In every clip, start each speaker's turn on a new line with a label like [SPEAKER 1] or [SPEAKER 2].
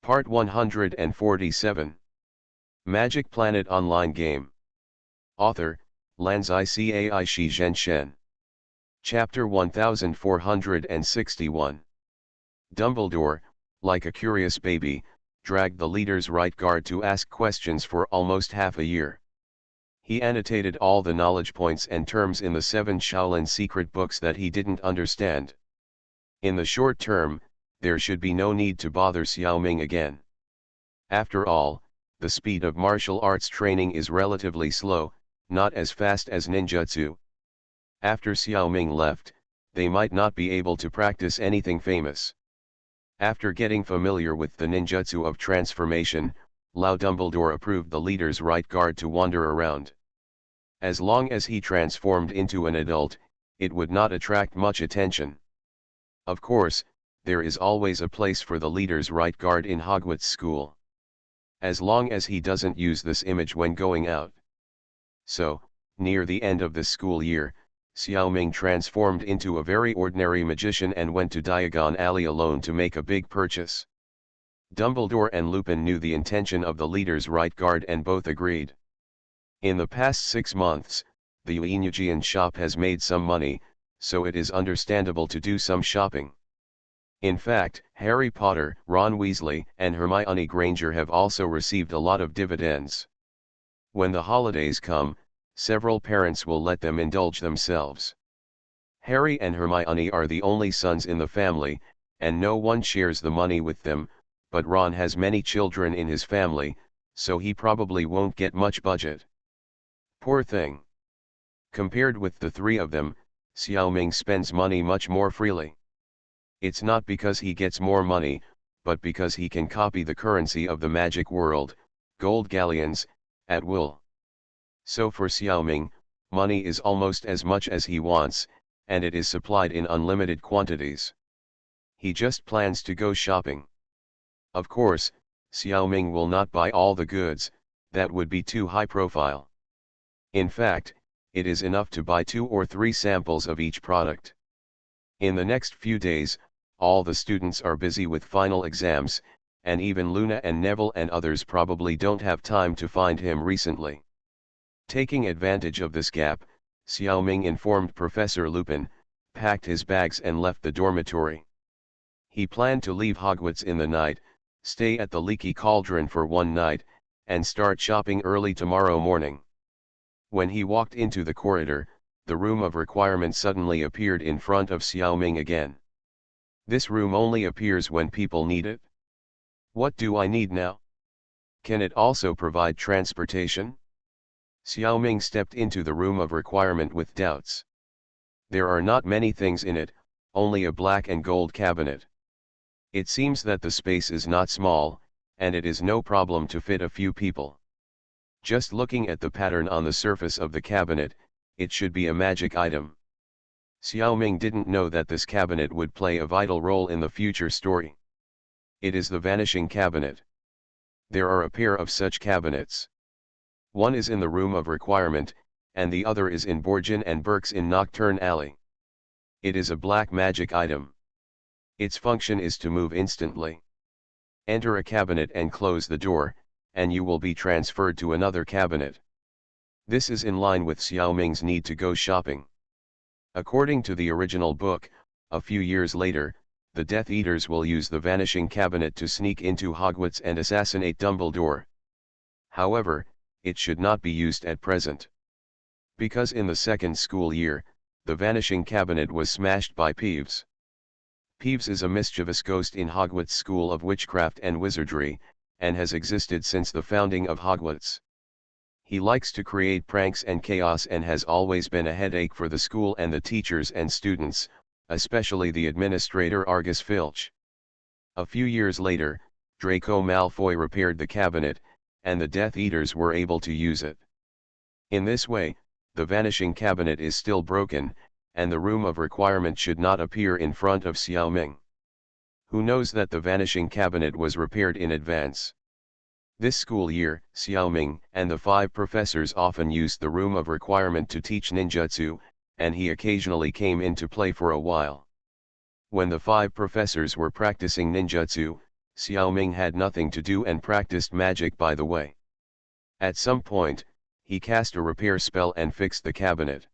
[SPEAKER 1] Part 147. Magic Planet Online Game. Author, Lanzai Cai Shi Zhenshen. Chapter 1461. Dumbledore, like a curious baby, dragged the leader's right guard to ask questions for almost half a year. He annotated all the knowledge points and terms in the 7 Shaolin secret books that he didn't understand. In the short term, there should be no need to bother Xiaoming again. After all, the speed of martial arts training is relatively slow, not as fast as ninjutsu. After Xiaoming left, they might not be able to practice anything famous. After getting familiar with the ninjutsu of transformation, Lao Dumbledore approved the leader's right guard to wander around. As long as he transformed into an adult, it would not attract much attention. Of course, there is always a place for the leader's right guard in Hogwarts school. As long as he doesn't use this image when going out. So, near the end of the school year, Xiaoming transformed into a very ordinary magician and went to Diagon Alley alone to make a big purchase. Dumbledore and Lupin knew the intention of the leader's right guard and both agreed. In the past 6 months, the Yuinujian shop has made some money, so it is understandable to do some shopping. In fact, Harry Potter, Ron Weasley, and Hermione Granger have also received a lot of dividends. When the holidays come, several parents will let them indulge themselves. Harry and Hermione are the only sons in the family, and no one shares the money with them, but Ron has many children in his family, so he probably won't get much budget. Poor thing. Compared with the 3 of them, Xiaoming spends money much more freely. It's not because he gets more money, but because he can copy the currency of the magic world, gold galleons, at will. So for Xiaoming, money is almost as much as he wants, and it is supplied in unlimited quantities. He just plans to go shopping. Of course, Xiaoming will not buy all the goods, that would be too high profile. In fact, it is enough to buy 2 or 3 samples of each product. In the next few days, all the students are busy with final exams, and even Luna and Neville and others probably don't have time to find him recently. Taking advantage of this gap, Xiaoming informed Professor Lupin, packed his bags and left the dormitory. He planned to leave Hogwarts in the night, stay at the Leaky Cauldron for 1 night, and start shopping early tomorrow morning. When he walked into the corridor, the room of requirement suddenly appeared in front of Xiaoming again. This room only appears when people need it. What do I need now? Can it also provide transportation? Xiaoming stepped into the room of requirement with doubts. There are not many things in it, only a black and gold cabinet. It seems that the space is not small, and it is no problem to fit a few people. Just looking at the pattern on the surface of the cabinet, it should be a magic item. Xiaoming didn't know that this cabinet would play a vital role in the future story. It is the Vanishing Cabinet. There are a pair of such cabinets. One is in the room of requirement, and the other is in Borgin and Burke's in Nocturne Alley. It is a black magic item. Its function is to move instantly. Enter a cabinet and close the door, and you will be transferred to another cabinet. This is in line with Xiaoming's need to go shopping. According to the original book, a few years later, the Death Eaters will use the Vanishing Cabinet to sneak into Hogwarts and assassinate Dumbledore. However, it should not be used at present. Because in the 2nd school year, the Vanishing Cabinet was smashed by Peeves. Peeves is a mischievous ghost in Hogwarts School of Witchcraft and Wizardry, and has existed since the founding of Hogwarts. He likes to create pranks and chaos and has always been a headache for the school and the teachers and students, especially the administrator Argus Filch. A few years later, Draco Malfoy repaired the cabinet, and the Death Eaters were able to use it. In this way, the Vanishing Cabinet is still broken, and the room of requirement should not appear in front of Xiaoming. Who knows that the Vanishing Cabinet was repaired in advance? This school year, Xiaoming and the 5 professors often used the room of requirement to teach ninjutsu, and he occasionally came into play for a while. When the 5 professors were practicing ninjutsu, Xiao Ming had nothing to do and practiced magic by the way. At some point, he cast a repair spell and fixed the cabinet.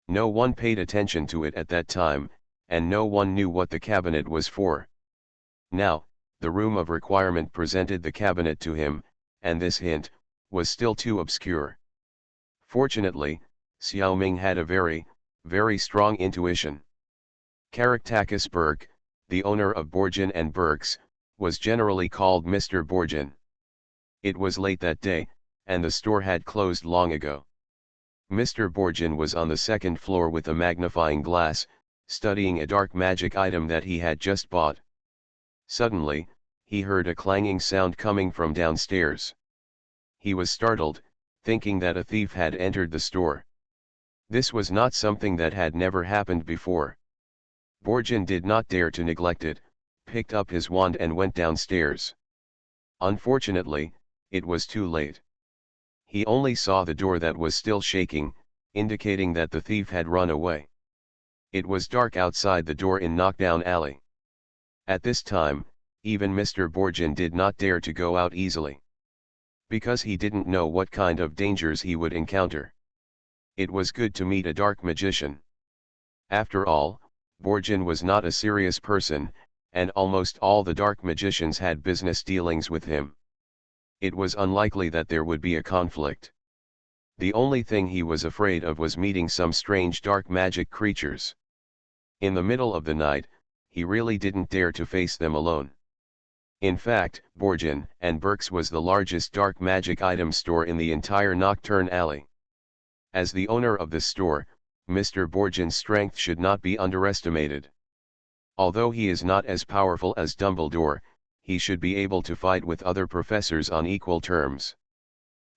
[SPEAKER 1] No one paid attention to it at that time, and no one knew what the cabinet was for. Now, the room of requirement presented the cabinet to him, and this hint was still too obscure. Fortunately, Xiao Ming had a very, very strong intuition. Caractacus Burke, the owner of Borgin and Burke's, was generally called Mr. Borgin. It was late that day, and the store had closed long ago. Mr. Borgin was on the second floor with a magnifying glass, studying a dark magic item that he had just bought. Suddenly, he heard a clanging sound coming from downstairs. He was startled, thinking that a thief had entered the store. This was not something that had never happened before. Borgin did not dare to neglect it, picked up his wand and went downstairs. Unfortunately, it was too late. He only saw the door that was still shaking, indicating that the thief had run away. It was dark outside the door in Knockdown Alley. At this time, even Mr. Borgin did not dare to go out easily. Because he didn't know what kind of dangers he would encounter. It was good to meet a dark magician. After all, Borgin was not a serious person, and almost all the dark magicians had business dealings with him. It was unlikely that there would be a conflict. The only thing he was afraid of was meeting some strange dark magic creatures. In the middle of the night, he really didn't dare to face them alone. In fact, Borgin and Burke's was the largest dark magic item store in the entire Nocturne Alley. As the owner of the store, Mr. Borgin's strength should not be underestimated. Although he is not as powerful as Dumbledore, he should be able to fight with other professors on equal terms.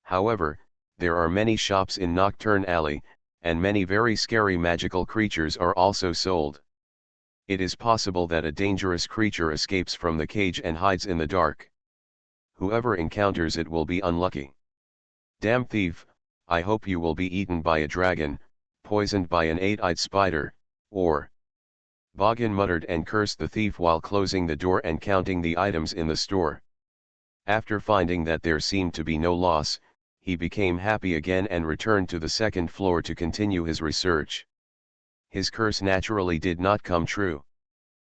[SPEAKER 1] However, there are many shops in Nocturne Alley, and many very scary magical creatures are also sold. It is possible that a dangerous creature escapes from the cage and hides in the dark. Whoever encounters it will be unlucky. Damn thief, I hope you will be eaten by a dragon, poisoned by an eight-eyed spider, or... Boggin muttered and cursed the thief while closing the door and counting the items in the store. After finding that there seemed to be no loss, he became happy again and returned to the second floor to continue his research. His curse naturally did not come true.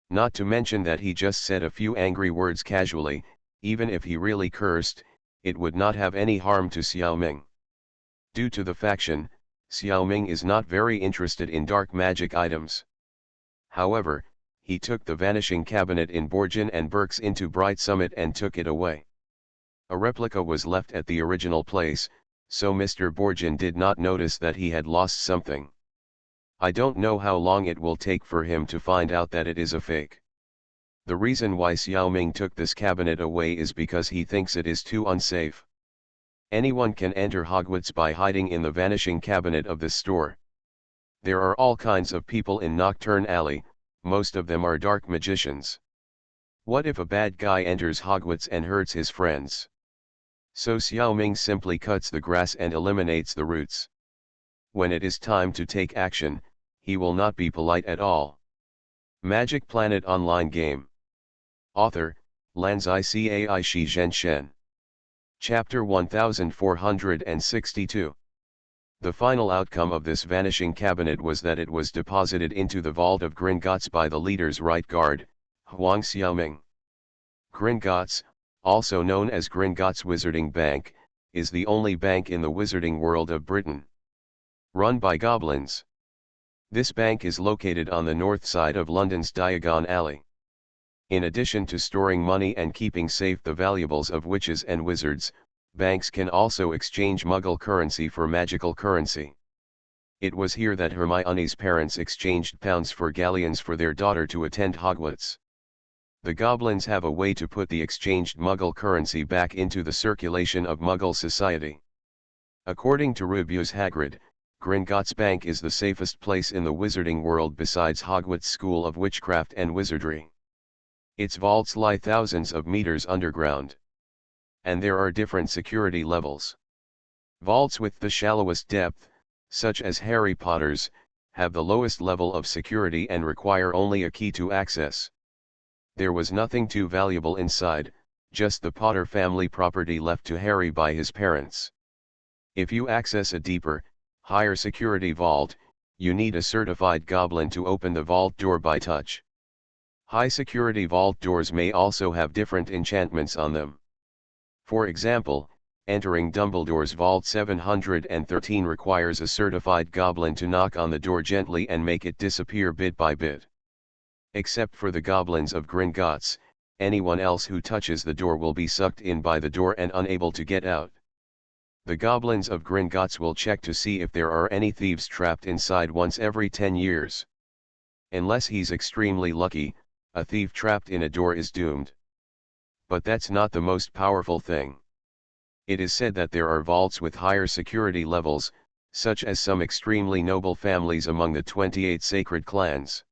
[SPEAKER 1] Not to mention that he just said a few angry words casually. Even if he really cursed, it would not have any harm to Xiao Ming. Due to the faction, Xiao Ming is not very interested in dark magic items. However, he took the vanishing cabinet in Borgin and Burke's into Bright Summit and took it away. A replica was left at the original place, so Mr. Borgin did not notice that he had lost something. I don't know how long it will take for him to find out that it is a fake. The reason why Xiao Ming took this cabinet away is because he thinks it is too unsafe. Anyone can enter Hogwarts by hiding in the vanishing cabinet of this store. There are all kinds of people in Nocturne Alley, most of them are dark magicians. What if a bad guy enters Hogwarts and hurts his friends? So Xiao Ming simply cuts the grass and eliminates the roots. When it is time to take action, he will not be polite at all. Magic Planet Online Game. Author, Lanzai Cai Shi Zhenshen. Chapter 1462. The final outcome of this vanishing cabinet was that it was deposited into the vault of Gringotts by the leader's right guard, Huang Xiaoming. Gringotts, also known as Gringotts Wizarding Bank, is the only bank in the wizarding world of Britain. Run by goblins. This bank is located on the north side of London's Diagon Alley. In addition to storing money and keeping safe the valuables of witches and wizards, banks can also exchange Muggle currency for magical currency. It was here that Hermione's parents exchanged pounds for galleons for their daughter to attend Hogwarts. The goblins have a way to put the exchanged Muggle currency back into the circulation of Muggle society. According to Rubius Hagrid, Gringotts Bank is the safest place in the wizarding world besides Hogwarts School of Witchcraft and Wizardry. Its vaults lie thousands of meters underground. And there are different security levels. Vaults with the shallowest depth, such as Harry Potter's, have the lowest level of security and require only a key to access. There was nothing too valuable inside, just the Potter family property left to Harry by his parents. If you access a deeper, higher security vault, you need a certified goblin to open the vault door by touch. High security vault doors may also have different enchantments on them. For example, entering Dumbledore's Vault 713 requires a certified goblin to knock on the door gently and make it disappear bit by bit. Except for the goblins of Gringotts, anyone else who touches the door will be sucked in by the door and unable to get out. The goblins of Gringotts will check to see if there are any thieves trapped inside once every 10 years. Unless he's extremely lucky, a thief trapped in a door is doomed. But that's not the most powerful thing. It is said that there are vaults with higher security levels, such as some extremely noble families among the 28 sacred clans.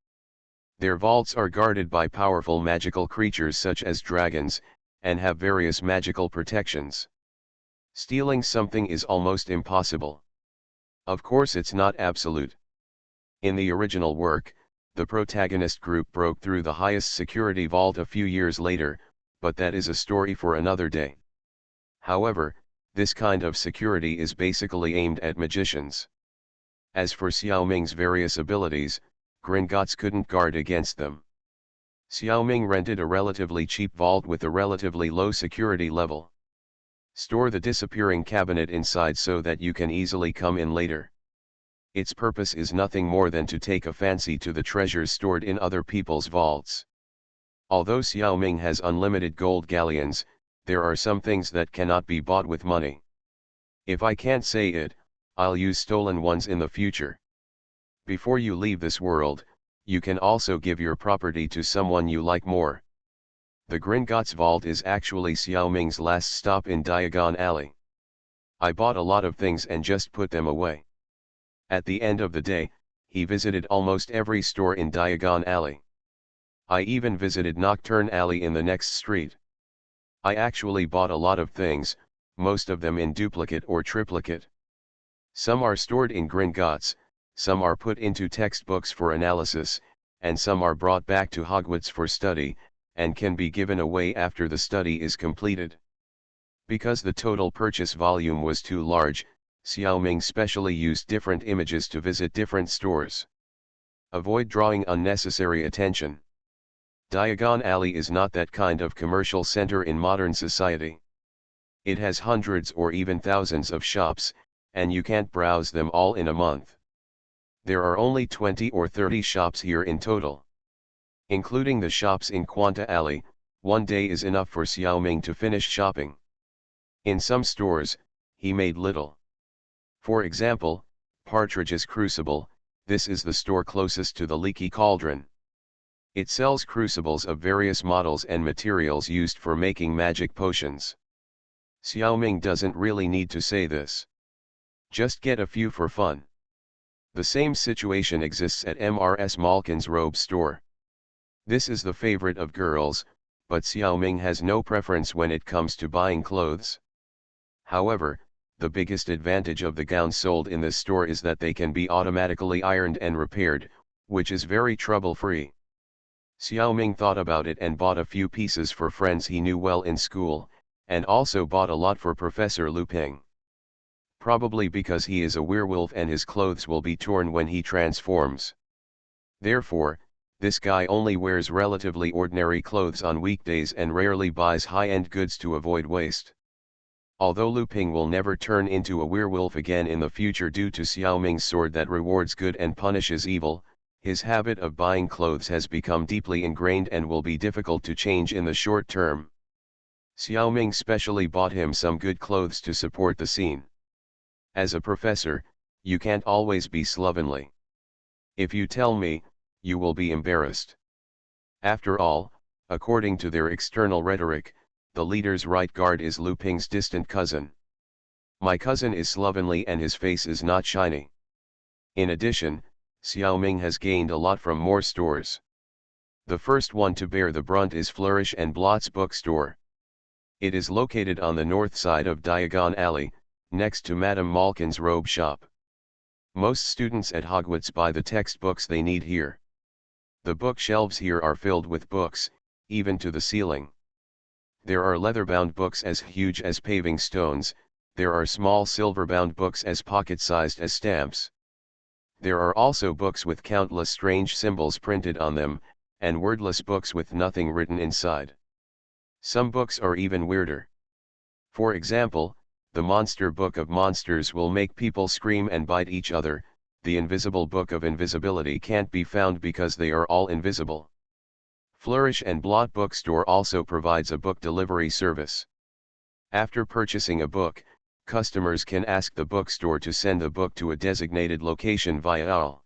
[SPEAKER 1] Their vaults are guarded by powerful magical creatures such as dragons, and have various magical protections. Stealing something is almost impossible. Of course, it's not absolute. In the original work, the protagonist group broke through the highest security vault a few years later, but that is a story for another day. However, this kind of security is basically aimed at magicians. As for Xiaoming's various abilities, Gringotts couldn't guard against them. Xiaoming rented a relatively cheap vault with a relatively low security level. Store the disappearing cabinet inside so that you can easily come in later. Its purpose is nothing more than to take a fancy to the treasures stored in other people's vaults. Although Xiaoming has unlimited gold galleons, there are some things that cannot be bought with money. If I can't say it, I'll use stolen ones in the future. Before you leave this world, you can also give your property to someone you like more. The Gringotts Vault is actually Xiaoming's last stop in Diagon Alley. I bought a lot of things and just put them away. At the end of the day, he visited almost every store in Diagon Alley. I even visited Nocturne Alley in the next street. I actually bought a lot of things, most of them in duplicate or triplicate. Some are stored in Gringotts, some are put into textbooks for analysis, and some are brought back to Hogwarts for study, and can be given away after the study is completed. Because the total purchase volume was too large, Xiaoming specially used different images to visit different stores. Avoid drawing unnecessary attention. Diagon Alley is not that kind of commercial center in modern society. It has hundreds or even thousands of shops, and you can't browse them all in a month. There are only 20 or 30 shops here in total. Including the shops in Quanta Alley, one day is enough for Xiaoming to finish shopping. In some stores, he made little. For example, Partridge's Crucible, this is the store closest to the Leaky Cauldron. It sells crucibles of various models and materials used for making magic potions. Xiaoming doesn't really need to say this. Just get a few for fun. The same situation exists at MRS Malkin's robe store. This is the favorite of girls, but Xiaoming has no preference when it comes to buying clothes. However, the biggest advantage of the gowns sold in this store is that they can be automatically ironed and repaired, which is very trouble-free. Xiaoming thought about it and bought a few pieces for friends he knew well in school, and also bought a lot for Professor Lupin. Probably because he is a werewolf and his clothes will be torn when he transforms. Therefore, this guy only wears relatively ordinary clothes on weekdays and rarely buys high-end goods to avoid waste. Although Lupin will never turn into a werewolf again in the future due to Xiaoming's sword that rewards good and punishes evil, his habit of buying clothes has become deeply ingrained and will be difficult to change in the short term. Xiaoming specially bought him some good clothes to support the scene. As a professor, you can't always be slovenly. If you tell me, you will be embarrassed. After all, according to their external rhetoric, the leader's right guard is Lupin's distant cousin. My cousin is slovenly and his face is not shiny. In addition, Xiaoming has gained a lot from more stores. The first one to bear the brunt is Flourish and Blott's bookstore. It is located on the north side of Diagon Alley, next to Madame Malkin's robe shop. Most students at Hogwarts buy the textbooks they need here. The bookshelves here are filled with books, even to the ceiling. There are leather-bound books as huge as paving stones, there are small silver-bound books as pocket-sized as stamps. There are also books with countless strange symbols printed on them, and wordless books with nothing written inside. Some books are even weirder. For example, the Monster Book of Monsters will make people scream and bite each other. The Invisible Book of Invisibility can't be found because they are all invisible. Flourish and Blot Bookstore also provides a book delivery service. After purchasing a book, customers can ask the bookstore to send the book to a designated location via AL.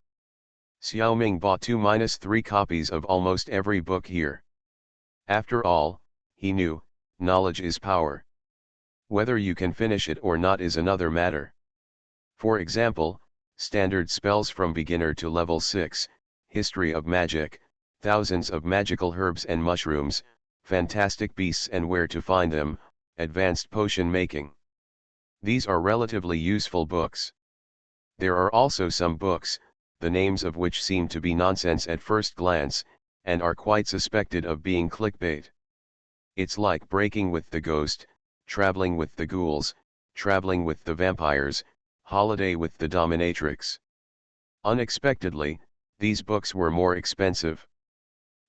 [SPEAKER 1] Xiaoming bought 2-3 copies of almost every book here. After all, he knew, knowledge is power. Whether you can finish it or not is another matter. For example, standard spells from beginner to level 6, history of magic, thousands of magical herbs and mushrooms, fantastic beasts and where to find them, advanced potion making. These are relatively useful books. There are also some books, the names of which seem to be nonsense at first glance, and are quite suspected of being clickbait. It's like Breaking with the Ghost, Traveling with the Ghouls, Traveling with the Vampires, Holiday with the Dominatrix. Unexpectedly, these books were more expensive.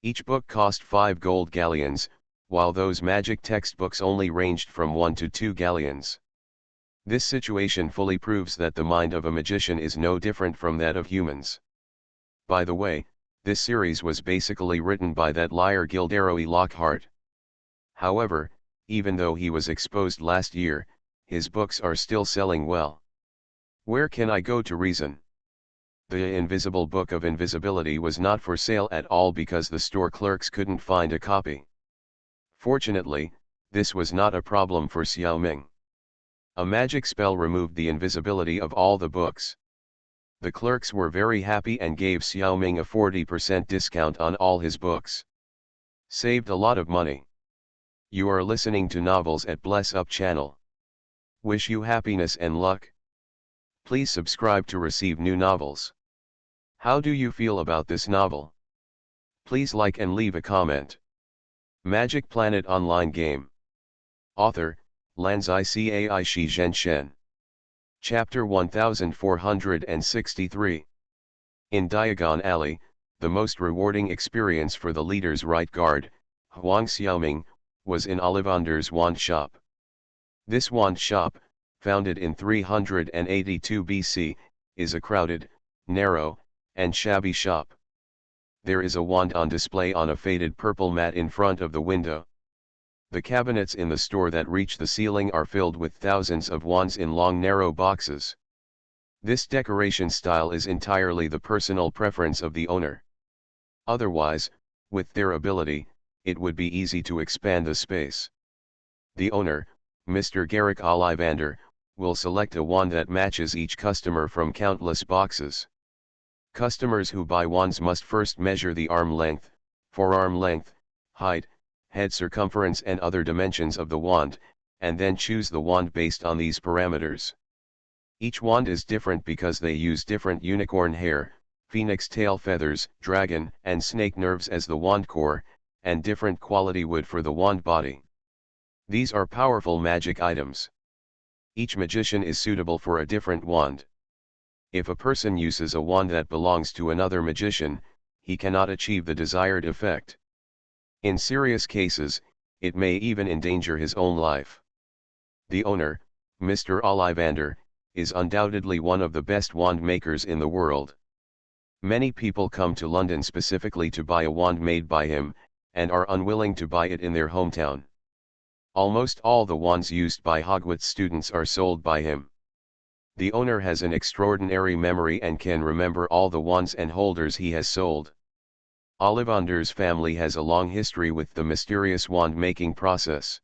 [SPEAKER 1] Each book cost 5 gold galleons, while those magic textbooks only ranged from 1 to 2 galleons. This situation fully proves that the mind of a magician is no different from that of humans. By the way, this series was basically written by that liar Gilderoy Lockhart. However, even though he was exposed last year, his books are still selling well. Where can I go to reason? The Invisible Book of Invisibility was not for sale at all because the store clerks couldn't find a copy. Fortunately, this was not a problem for Xiaoming. A magic spell removed the invisibility of all the books. The clerks were very happy and gave Xiaoming a 40% discount on all his books. Saved a lot of money. You are listening to Novels at Bless Up channel. Wish you happiness and luck. Please subscribe to receive new novels. How do you feel about this novel? Please like and leave a comment. Magic Planet Online Game. Author, Lanzai Cai Shi Zhenshen. Chapter 1463. In Diagon Alley, the most rewarding experience for the leader's right guard, Huang Xiaoming, was in Ollivanders' wand shop. This wand shop, founded in 382 BC, is a crowded, narrow, and shabby shop. There is a wand on display on a faded purple mat in front of the window. The cabinets in the store that reach the ceiling are filled with thousands of wands in long narrow boxes. This decoration style is entirely the personal preference of the owner. Otherwise, with their ability, it would be easy to expand the space. The owner, Mr. Garrick Ollivander, will select a wand that matches each customer from countless boxes. Customers who buy wands must first measure the arm length, forearm length, height, head circumference and other dimensions of the wand, and then choose the wand based on these parameters. Each wand is different because they use different unicorn hair, phoenix tail feathers, dragon and snake nerves as the wand core, and different quality wood for the wand body. These are powerful magic items. Each magician is suitable for a different wand. If a person uses a wand that belongs to another magician, he cannot achieve the desired effect. In serious cases, it may even endanger his own life. The owner, Mr. Ollivander, is undoubtedly one of the best wand makers in the world. Many people come to London specifically to buy a wand made by him, and are unwilling to buy it in their hometown. Almost all the wands used by Hogwarts students are sold by him. The owner has an extraordinary memory and can remember all the wands and holders he has sold. Ollivander's family has a long history with the mysterious wand-making process.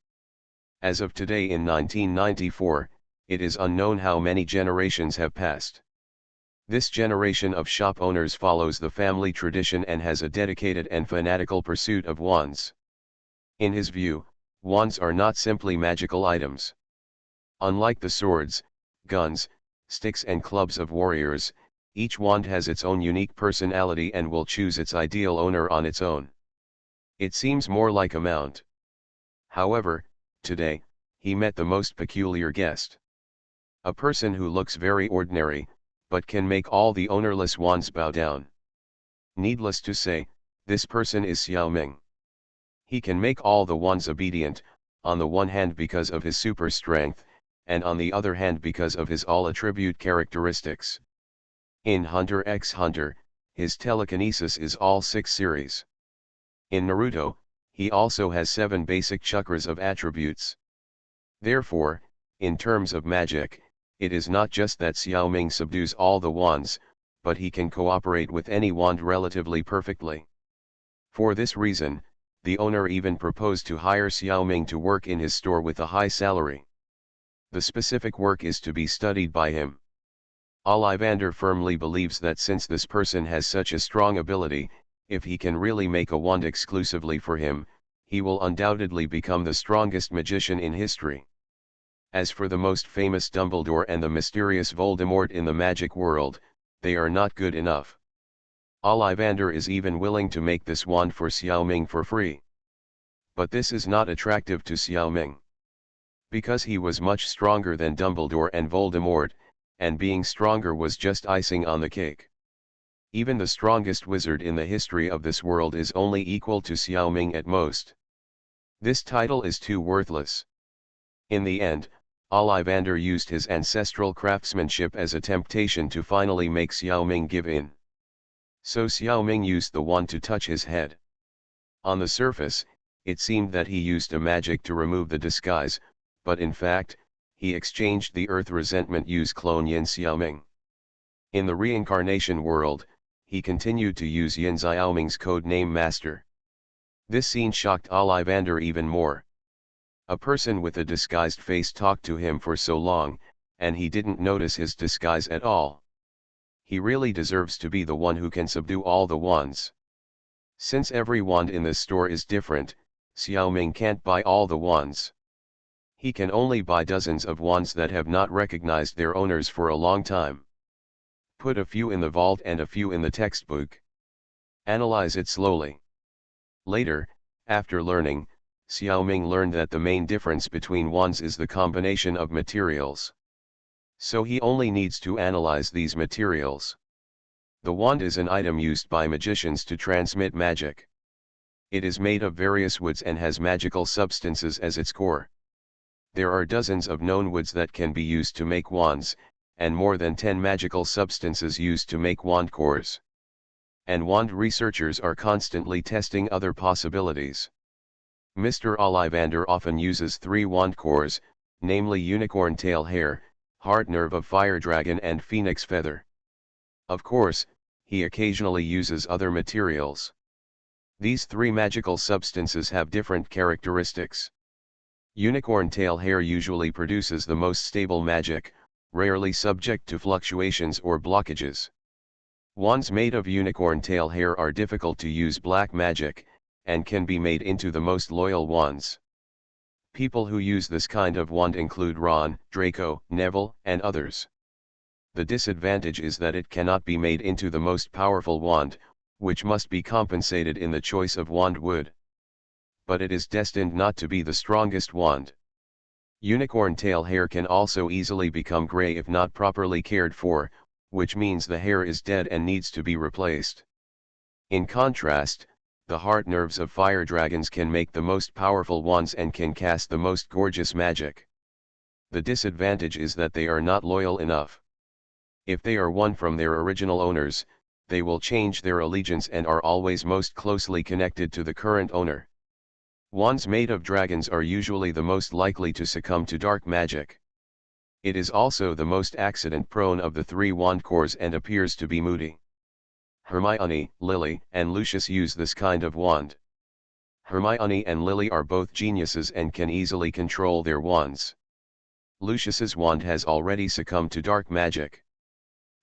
[SPEAKER 1] As of today in 1994, it is unknown how many generations have passed. This generation of shop owners follows the family tradition and has a dedicated and fanatical pursuit of wands. In his view, wands are not simply magical items. Unlike the swords, guns, sticks and clubs of warriors, each wand has its own unique personality and will choose its ideal owner on its own. It seems more like a mount. However, today, he met the most peculiar guest. A person who looks very ordinary, but can make all the ownerless wands bow down. Needless to say, this person is Xiao Ming. He can make all the wands obedient, on the one hand because of his super strength, and on the other hand because of his all attribute characteristics. In Hunter x Hunter, his telekinesis is all 6 series. In Naruto, he also has 7 basic chakras of attributes. Therefore, in terms of magic, it is not just that Xiao Ming subdues all the wands, but he can cooperate with any wand relatively perfectly. For this reason, the owner even proposed to hire Xiao Ming to work in his store with a high salary. The specific work is to be studied by him. Ollivander firmly believes that since this person has such a strong ability, if he can really make a wand exclusively for him, he will undoubtedly become the strongest magician in history. As for the most famous Dumbledore and the mysterious Voldemort in the magic world, they are not good enough. Ollivander is even willing to make this wand for Xiao Ming for free. But this is not attractive to Xiao Ming. Because he was much stronger than Dumbledore and Voldemort, and being stronger was just icing on the cake. Even the strongest wizard in the history of this world is only equal to Xiao Ming at most. This title is too worthless. In the end, Ollivander used his ancestral craftsmanship as a temptation to finally make Xiao Ming give in. So Xiao Ming used the wand to touch his head. On the surface, it seemed that he used a magic to remove the disguise, but in fact, he exchanged the earth resentment use clone Yin Xiao Ming. In the reincarnation world, he continued to use Yin Xiao Ming's code name Master. This scene shocked Ollivander even more. A person with a disguised face talked to him for so long, and he didn't notice his disguise at all. He really deserves to be the one who can subdue all the wands. Since every wand in this store is different, Xiao Ming can't buy all the wands. He can only buy dozens of wands that have not recognized their owners for a long time. Put a few in the vault and a few in the textbook. Analyze it slowly. Later, after learning, Xiao Ming learned that the main difference between wands is the combination of materials. So he only needs to analyze these materials. The wand is an item used by magicians to transmit magic. It is made of various woods and has magical substances as its core. There are dozens of known woods that can be used to make wands, and more than 10 magical substances used to make wand cores. And wand researchers are constantly testing other possibilities. Mr. Ollivander often uses 3 wand cores, namely unicorn tail hair, heart nerve of fire dragon and phoenix feather. Of course, he occasionally uses other materials. These 3 magical substances have different characteristics. Unicorn tail hair usually produces the most stable magic, rarely subject to fluctuations or blockages. Wands made of unicorn tail hair are difficult to use black magic, and can be made into the most loyal wands. People who use this kind of wand include Ron, Draco, Neville, and others. The disadvantage is that it cannot be made into the most powerful wand, which must be compensated in the choice of wand wood. But it is destined not to be the strongest wand. Unicorn tail hair can also easily become gray if not properly cared for, which means the hair is dead and needs to be replaced. In contrast, the heart nerves of fire dragons can make the most powerful wands and can cast the most gorgeous magic. The disadvantage is that they are not loyal enough. If they are won from their original owners, they will change their allegiance and are always most closely connected to the current owner. Wands made of dragons are usually the most likely to succumb to dark magic. It is also the most accident-prone of the 3 wand cores and appears to be moody. Hermione, Lily, and Lucius use this kind of wand. Hermione and Lily are both geniuses and can easily control their wands. Lucius's wand has already succumbed to dark magic.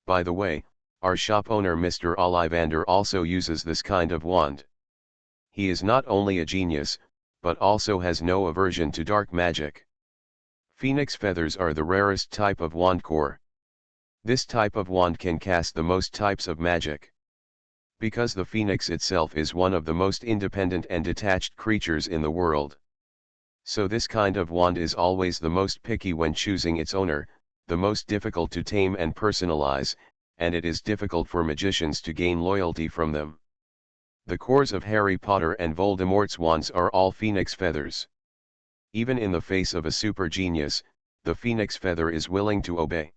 [SPEAKER 1] By the way, our shop owner Mr. Ollivander also uses this kind of wand. He is not only a genius, but also has no aversion to dark magic. Phoenix feathers are the rarest type of wand core. This type of wand can cast the most types of magic. Because the phoenix itself is one of the most independent and detached creatures in the world. So this kind of wand is always the most picky when choosing its owner, the most difficult to tame and personalize, and it is difficult for magicians to gain loyalty from them. The cores of Harry Potter and Voldemort's wands are all phoenix feathers. Even in the face of a super genius, the phoenix feather is willing to obey.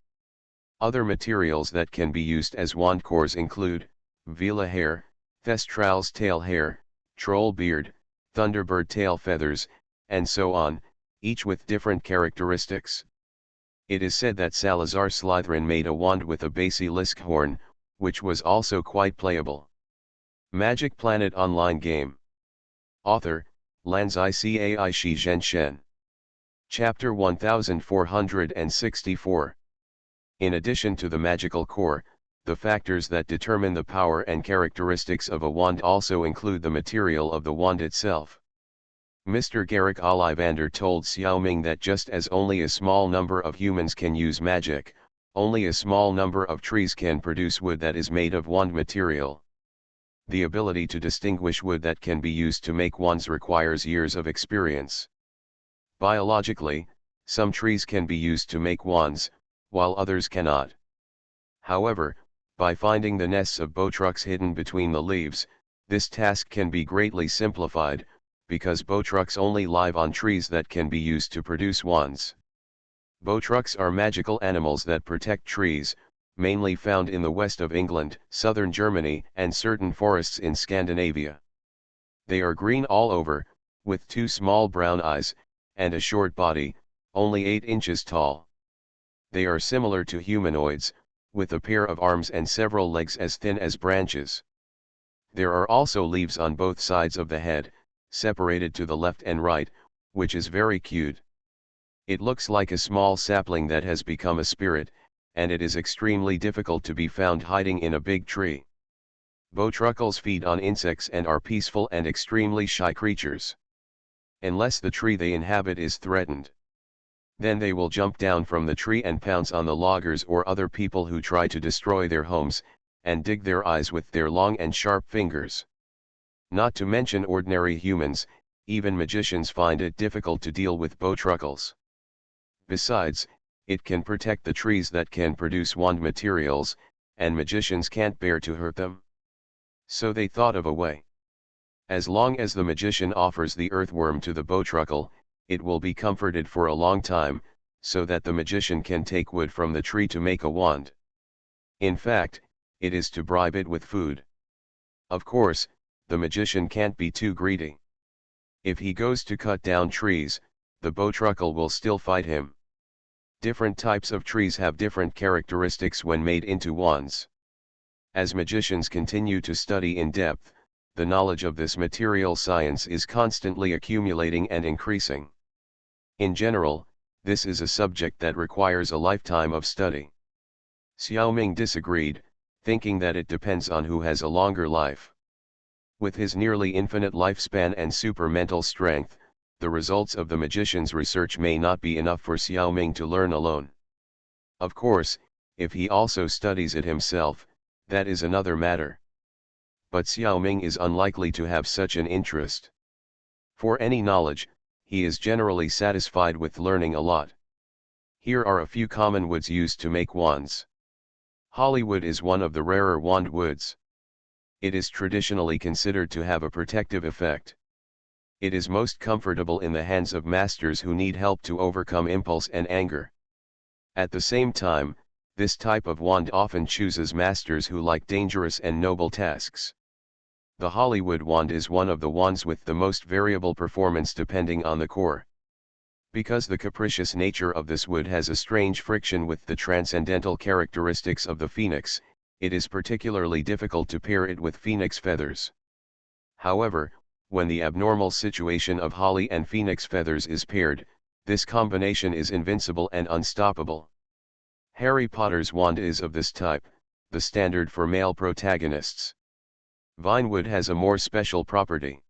[SPEAKER 1] Other materials that can be used as wand cores include Vela hair, Thestral's tail hair, troll beard, thunderbird tail feathers, and so on, each with different characteristics. It is said that Salazar Slytherin made a wand with a basilisk horn, which was also quite playable. Magic Planet Online Game. Author, Lanzai Cai Shi Zhenshen. Chapter 1464. In addition to the magical core, the factors that determine the power and characteristics of a wand also include the material of the wand itself. Mr. Garrick Ollivander told Xiaoming that just as only a small number of humans can use magic, only a small number of trees can produce wood that is made of wand material. The ability to distinguish wood that can be used to make wands requires years of experience. Biologically, some trees can be used to make wands, while others cannot. However, by finding the nests of bowtrucks hidden between the leaves, this task can be greatly simplified, because bowtrucks only live on trees that can be used to produce wands. Bowtrucks are magical animals that protect trees, mainly found in the west of England, southern Germany, and certain forests in Scandinavia. They are green all over, with two small brown eyes, and a short body, only 8 inches tall. They are similar to humanoids, with a pair of arms and several legs as thin as branches. There are also leaves on both sides of the head, separated to the left and right, which is very cute. It looks like a small sapling that has become a spirit, and it is extremely difficult to be found hiding in a big tree. Bowtruckles feed on insects and are peaceful and extremely shy creatures. Unless the tree they inhabit is threatened. Then they will jump down from the tree and pounce on the loggers or other people who try to destroy their homes, and dig their eyes with their long and sharp fingers. Not to mention ordinary humans, even magicians find it difficult to deal with bowtruckles. Besides, it can protect the trees that can produce wand materials, and magicians can't bear to hurt them. So they thought of a way. As long as the magician offers the earthworm to the bowtruckle, it will be comforted for a long time, so that the magician can take wood from the tree to make a wand. In fact, it is to bribe it with food. Of course, the magician can't be too greedy. If he goes to cut down trees, the bowtruckle will still fight him. Different types of trees have different characteristics when made into wands. As magicians continue to study in depth, the knowledge of this material science is constantly accumulating and increasing. In general, this is a subject that requires a lifetime of study. Xiaoming disagreed, thinking that it depends on who has a longer life. With his nearly infinite lifespan and super mental strength, the results of the magician's research may not be enough for Xiaoming to learn alone. Of course, if he also studies it himself, that is another matter. But Xiaoming is unlikely to have such an interest. For any knowledge, he is generally satisfied with learning a lot. Here are a few common woods used to make wands. Hollywood is one of the rarer wand woods. It is traditionally considered to have a protective effect. It is most comfortable in the hands of masters who need help to overcome impulse and anger. At the same time, this type of wand often chooses masters who like dangerous and noble tasks. The Hollywood wand is one of the wands with the most variable performance depending on the core. Because the capricious nature of this wood has a strange friction with the transcendental characteristics of the phoenix, it is particularly difficult to pair it with phoenix feathers. However, when the abnormal situation of holly and phoenix feathers is paired, this combination is invincible and unstoppable. Harry Potter's wand is of this type, the standard for male protagonists. Vinewood has a more special property.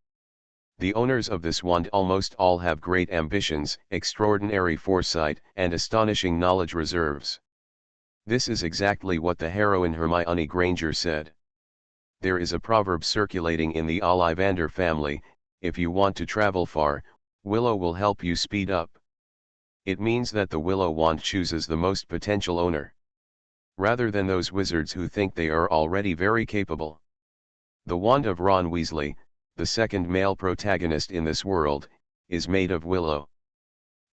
[SPEAKER 1] The owners of this wand almost all have great ambitions, extraordinary foresight, and astonishing knowledge reserves. This is exactly what the heroine Hermione Granger said. There is a proverb circulating in the Ollivander family: if you want to travel far, Willow will help you speed up. It means that the Willow wand chooses the most potential owner, rather than those wizards who think they are already very capable. The wand of Ron Weasley, the second male protagonist in this world, is made of willow.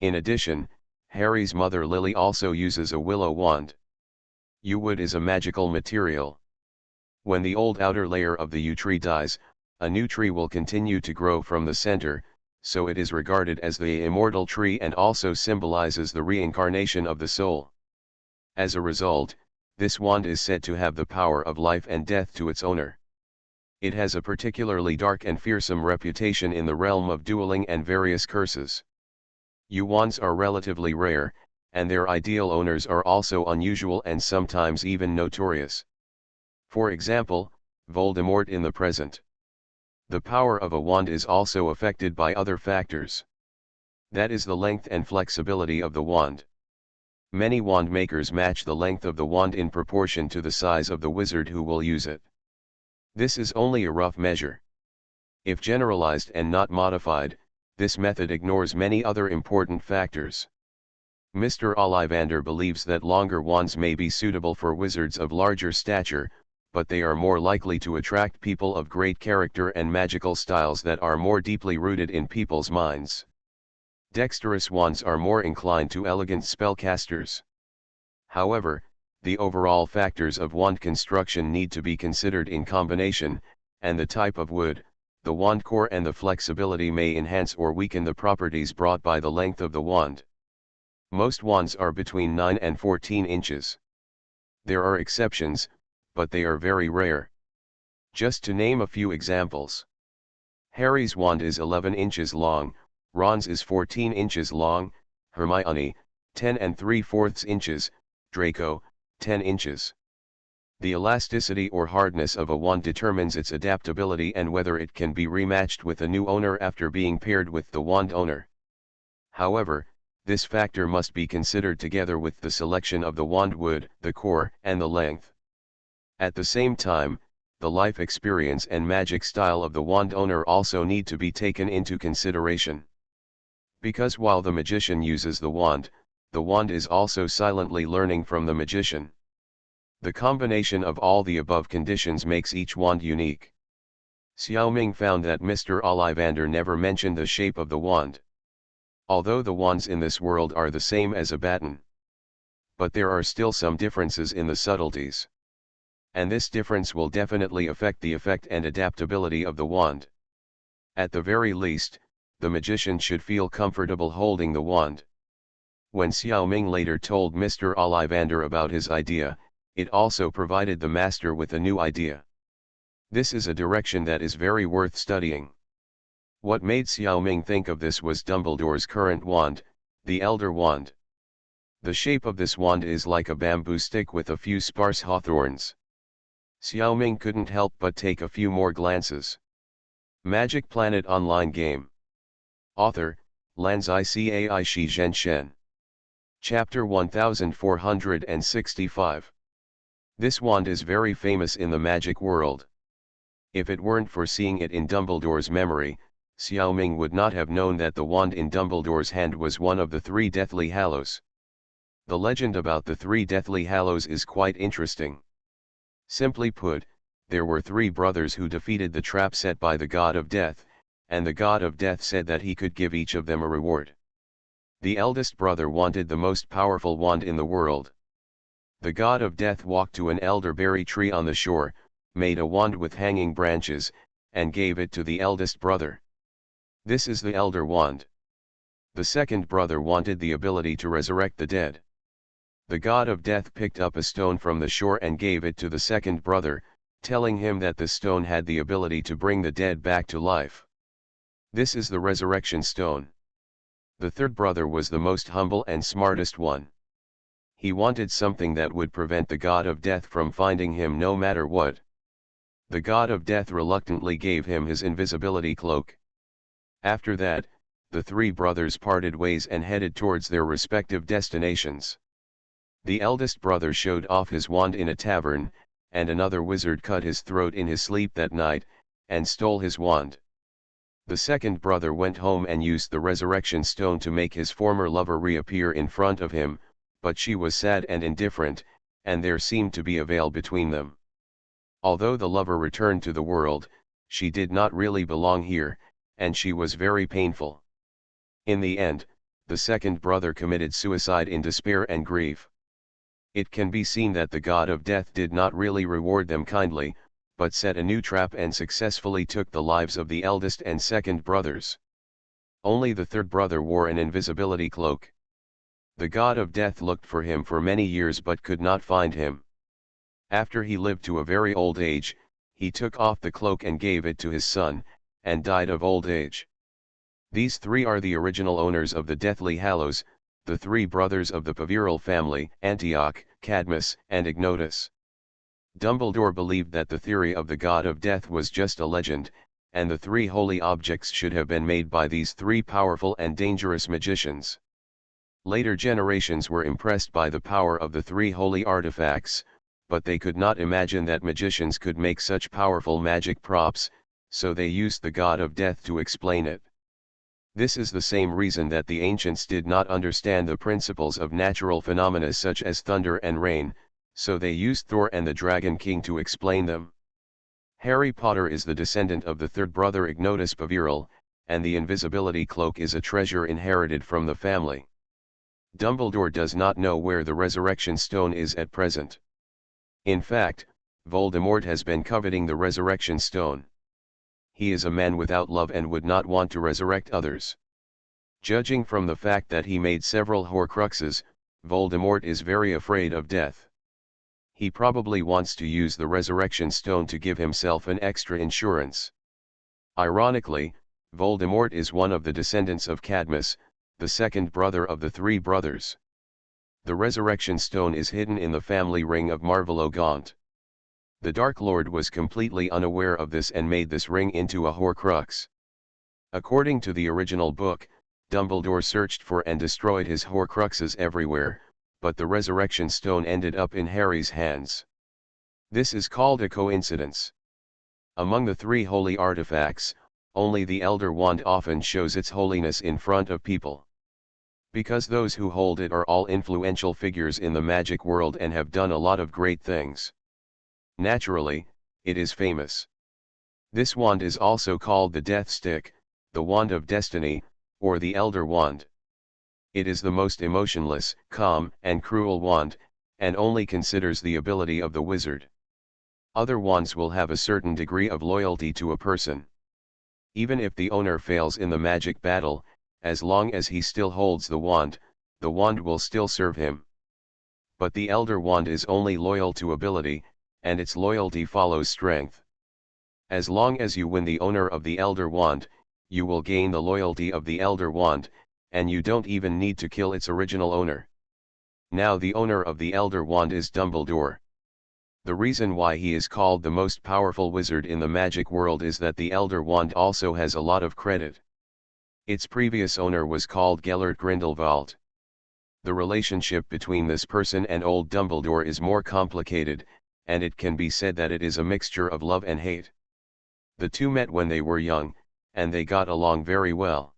[SPEAKER 1] In addition, Harry's mother Lily also uses a willow wand. Yew-wood is a magical material. When the old outer layer of the yew tree dies, a new tree will continue to grow from the center, so it is regarded as the immortal tree and also symbolizes the reincarnation of the soul. As a result, this wand is said to have the power of life and death to its owner. It has a particularly dark and fearsome reputation in the realm of dueling and various curses. Yew wands are relatively rare, and their ideal owners are also unusual and sometimes even notorious. For example, Voldemort in the present. The power of a wand is also affected by other factors. That is the length and flexibility of the wand. Many wand makers match the length of the wand in proportion to the size of the wizard who will use it. This is only a rough measure. If generalized and not modified, this method ignores many other important factors. Mr. Ollivander believes that longer wands may be suitable for wizards of larger stature, but they are more likely to attract people of great character and magical styles that are more deeply rooted in people's minds. Dexterous wands are more inclined to elegant spellcasters. However, the overall factors of wand construction need to be considered in combination, and the type of wood, the wand core and the flexibility may enhance or weaken the properties brought by the length of the wand. Most wands are between 9 and 14 inches. There are exceptions, but they are very rare. Just to name a few examples. Harry's wand is 11 inches long, Ron's is 14 inches long, Hermione, 10 3/4 inches, Draco, 10 inches. The elasticity or hardness of a wand determines its adaptability and whether it can be rematched with a new owner after being paired with the wand owner. However, this factor must be considered together with the selection of the wand wood, the core, and the length. At the same time, the life experience and magic style of the wand owner also need to be taken into consideration. Because while the magician uses the wand is also silently learning from the magician. The combination of all the above conditions makes each wand unique. Xiaoming found that Mr. Ollivander never mentioned the shape of the wand. Although the wands in this world are the same as a baton, but there are still some differences in the subtleties. And this difference will definitely affect the effect and adaptability of the wand. At the very least, the magician should feel comfortable holding the wand. When Xiaoming later told Mr. Ollivander about his idea, it also provided the master with a new idea. This is a direction that is very worth studying. What made Xiaoming think of this was Dumbledore's current wand, the Elder Wand. The shape of this wand is like a bamboo stick with a few sparse hawthorns. Xiaoming couldn't help but take a few more glances. Magic Planet Online Game. Author, Lanzai Cai Shi Zhen Shen. Chapter 1465. This wand is very famous in the magic world. If it weren't for seeing it in Dumbledore's memory, Xiaoming would not have known that the wand in Dumbledore's hand was one of the 3 Deathly Hallows. The legend about the 3 Deathly Hallows is quite interesting. Simply put, there were 3 brothers who defeated the trap set by the God of Death, and the God of Death said that he could give each of them a reward. The eldest brother wanted the most powerful wand in the world. The God of Death walked to an elderberry tree on the shore, made a wand with hanging branches, and gave it to the eldest brother. This is the Elder Wand. The second brother wanted the ability to resurrect the dead. The God of Death picked up a stone from the shore and gave it to the second brother, telling him that the stone had the ability to bring the dead back to life. This is the Resurrection Stone. The third brother was the most humble and smartest one. He wanted something that would prevent the God of Death from finding him no matter what. The God of Death reluctantly gave him his invisibility cloak. After that, the 3 brothers parted ways and headed towards their respective destinations. The eldest brother showed off his wand in a tavern, and another wizard cut his throat in his sleep that night, and stole his wand. The second brother went home and used the resurrection stone to make his former lover reappear in front of him, but she was sad and indifferent, and there seemed to be a veil between them. Although the lover returned to the world, she did not really belong here, and she was very painful. In the end, the second brother committed suicide in despair and grief. It can be seen that the god of death did not really reward them kindly, but set a new trap and successfully took the lives of the eldest and second brothers. Only the third brother wore an invisibility cloak. The god of death looked for him for many years but could not find him. After he lived to a very old age, he took off the cloak and gave it to his son, and died of old age. These three are the original owners of the Deathly Hallows, the three brothers of the Paviral family, Antioch, Cadmus, and Ignotus. Dumbledore believed that the theory of the god of death was just a legend, and the three holy objects should have been made by these three powerful and dangerous magicians. Later generations were impressed by the power of the three holy artifacts, but they could not imagine that magicians could make such powerful magic props, so they used the god of death to explain it. This is the same reason that the ancients did not understand the principles of natural phenomena such as thunder and rain, so they used Thor and the Dragon King to explain them. Harry Potter is the descendant of the third brother Ignotus Paviral, and the invisibility cloak is a treasure inherited from the family. Dumbledore does not know where the resurrection stone is at present. In fact, Voldemort has been coveting the resurrection stone. He is a man without love and would not want to resurrect others. Judging from the fact that he made several Horcruxes, Voldemort is very afraid of death. He probably wants to use the resurrection stone to give himself an extra insurance. Ironically, Voldemort is one of the descendants of Cadmus, the second brother of the three brothers. The resurrection stone is hidden in the family ring of Marvolo Gaunt. The Dark Lord was completely unaware of this and made this ring into a Horcrux. According to the original book, Dumbledore searched for and destroyed his Horcruxes everywhere, but the resurrection stone ended up in Harry's hands. This is called a coincidence. Among the three holy artifacts, only the Elder Wand often shows its holiness in front of people. Because those who hold it are all influential figures in the magic world and have done a lot of great things. Naturally, it is famous. This wand is also called the Death Stick, the Wand of Destiny, or the Elder Wand. It is the most emotionless, calm, and cruel wand, and only considers the ability of the wizard. Other wands will have a certain degree of loyalty to a person. Even if the owner fails in the magic battle, as long as he still holds the wand will still serve him. But the Elder Wand is only loyal to ability, and its loyalty follows strength. As long as you win the owner of the Elder Wand, you will gain the loyalty of the Elder Wand, and you don't even need to kill its original owner. Now the owner of the Elder Wand is Dumbledore. The reason why he is called the most powerful wizard in the magic world is that the Elder Wand also has a lot of credit. Its previous owner was called Gellert Grindelwald. The relationship between this person and old Dumbledore is more complicated, and it can be said that it is a mixture of love and hate. The two met when they were young, and they got along very well.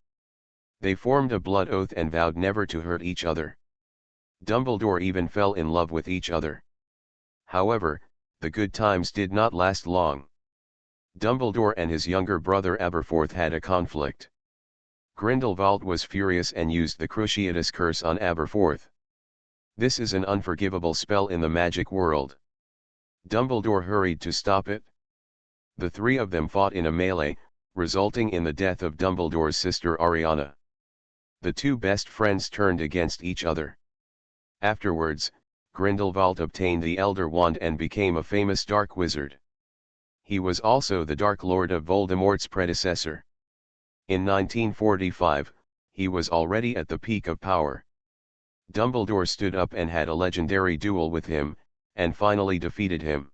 [SPEAKER 1] They formed a blood oath and vowed never to hurt each other. Dumbledore even fell in love with each other. However, the good times did not last long. Dumbledore and his younger brother Aberforth had a conflict. Grindelwald was furious and used the Cruciatus curse on Aberforth. This is an unforgivable spell in the magic world. Dumbledore hurried to stop it. The three of them fought in a melee, resulting in the death of Dumbledore's sister Ariana. The two best friends turned against each other. Afterwards, Grindelwald obtained the Elder Wand and became a famous dark wizard. He was also the Dark Lord of Voldemort's predecessor. In 1945, he was already at the peak of power. Dumbledore stood up and had a legendary duel with him, and finally defeated him.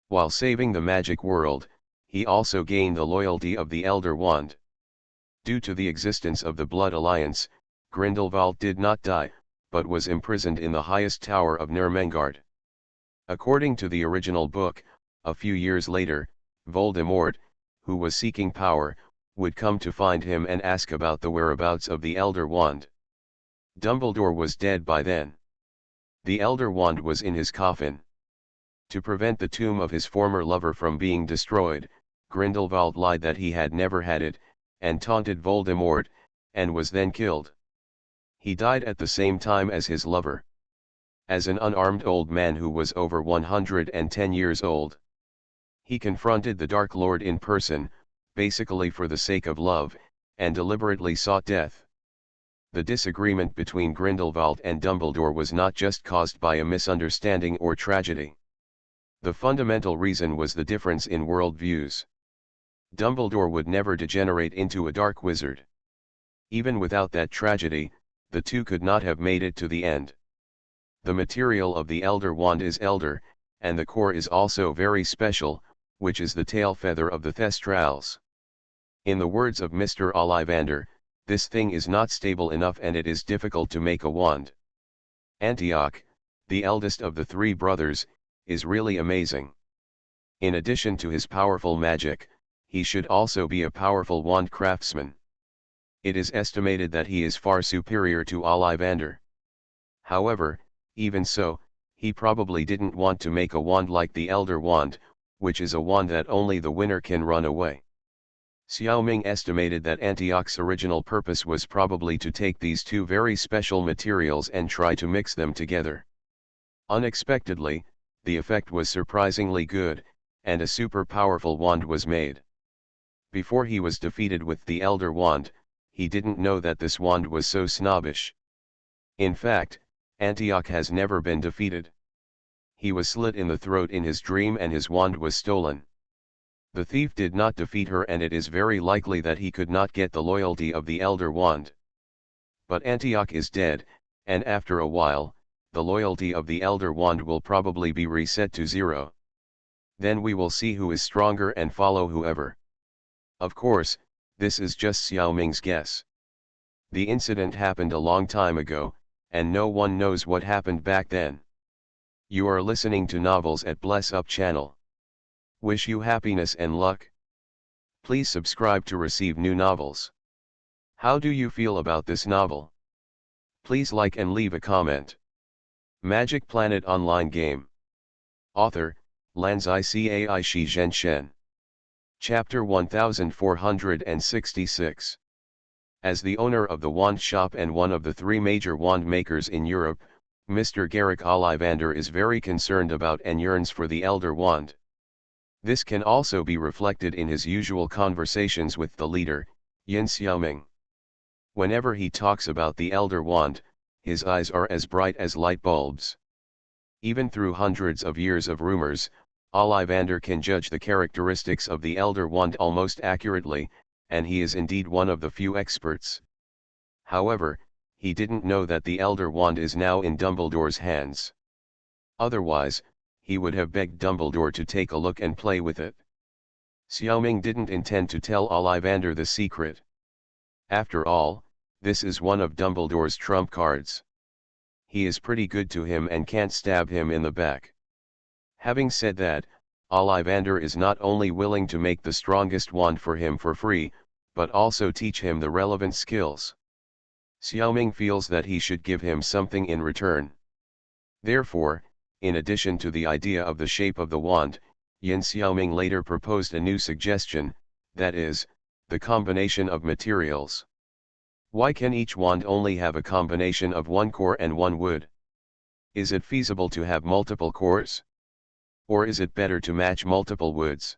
[SPEAKER 1] While saving the magic world, he also gained the loyalty of the Elder Wand. Due to the existence of the Blood Alliance, Grindelwald did not die, but was imprisoned in the highest tower of Nurmengard. According to the original book, a few years later, Voldemort, who was seeking power, would come to find him and ask about the whereabouts of the Elder Wand. Dumbledore was dead by then. The Elder Wand was in his coffin. To prevent the tomb of his former lover from being destroyed, Grindelwald lied that he had never had it, and taunted Voldemort, and was then killed. He died at the same time as his lover. As an unarmed old man who was over 110 years old, he confronted the Dark Lord in person, basically for the sake of love, and deliberately sought death. The disagreement between Grindelwald and Dumbledore was not just caused by a misunderstanding or tragedy. The fundamental reason was the difference in worldviews. Dumbledore would never degenerate into a dark wizard. Even without that tragedy, the two could not have made it to the end. The material of the Elder Wand is elder, and the core is also very special, which is the tail feather of the Thestrals. In the words of Mr. Ollivander, this thing is not stable enough and it is difficult to make a wand. Antioch, the eldest of the three brothers, is really amazing. In addition to his powerful magic, he should also be a powerful wand craftsman. It is estimated that he is far superior to Ollivander. However, even so, he probably didn't want to make a wand like the Elder Wand, which is a wand that only the winner can run away. Xiaoming estimated that Antioch's original purpose was probably to take these two very special materials and try to mix them together. Unexpectedly, the effect was surprisingly good, and a super powerful wand was made. Before he was defeated with the Elder Wand, he didn't know that this wand was so snobbish. In fact, Antioch has never been defeated. He was slit in the throat in his dream and his wand was stolen. The thief did not defeat her and it is very likely that he could not get the loyalty of the Elder Wand. But Antioch is dead, and after a while, the loyalty of the Elder Wand will probably be reset to 0. Then we will see who is stronger and follow whoever. Of course, this is just Xiaoming's guess. The incident happened a long time ago, and no one knows what happened back then. You are listening to Novels at Bless Up channel. Wish you happiness and luck. Please subscribe to receive new novels. How do you feel about this novel? Please like and leave a comment. Magic Planet Online Game. Author, Lanzai Cai Shi Zhenshen. Chapter 1466. As the owner of the wand shop and one of the three major wand makers in Europe, Mr. Garrick Ollivander is very concerned about and yearns for the Elder Wand. This can also be reflected in his usual conversations with the leader, Yin Xiaoming. Whenever he talks about the Elder Wand, his eyes are as bright as light bulbs. Even through hundreds of years of rumors, Ollivander can judge the characteristics of the Elder Wand almost accurately, and he is indeed one of the few experts. However, he didn't know that the Elder Wand is now in Dumbledore's hands. Otherwise, he would have begged Dumbledore to take a look and play with it. Xiaoming didn't intend to tell Ollivander the secret. After all, this is one of Dumbledore's trump cards. He is pretty good to him and can't stab him in the back. Having said that, Ollivander is not only willing to make the strongest wand for him for free, but also teach him the relevant skills. Xiaoming feels that he should give him something in return. Therefore, in addition to the idea of the shape of the wand, Yin Xiaoming later proposed a new suggestion, that is, the combination of materials. Why can each wand only have a combination of one core and one wood? Is it feasible to have multiple cores? Or is it better to match multiple woods?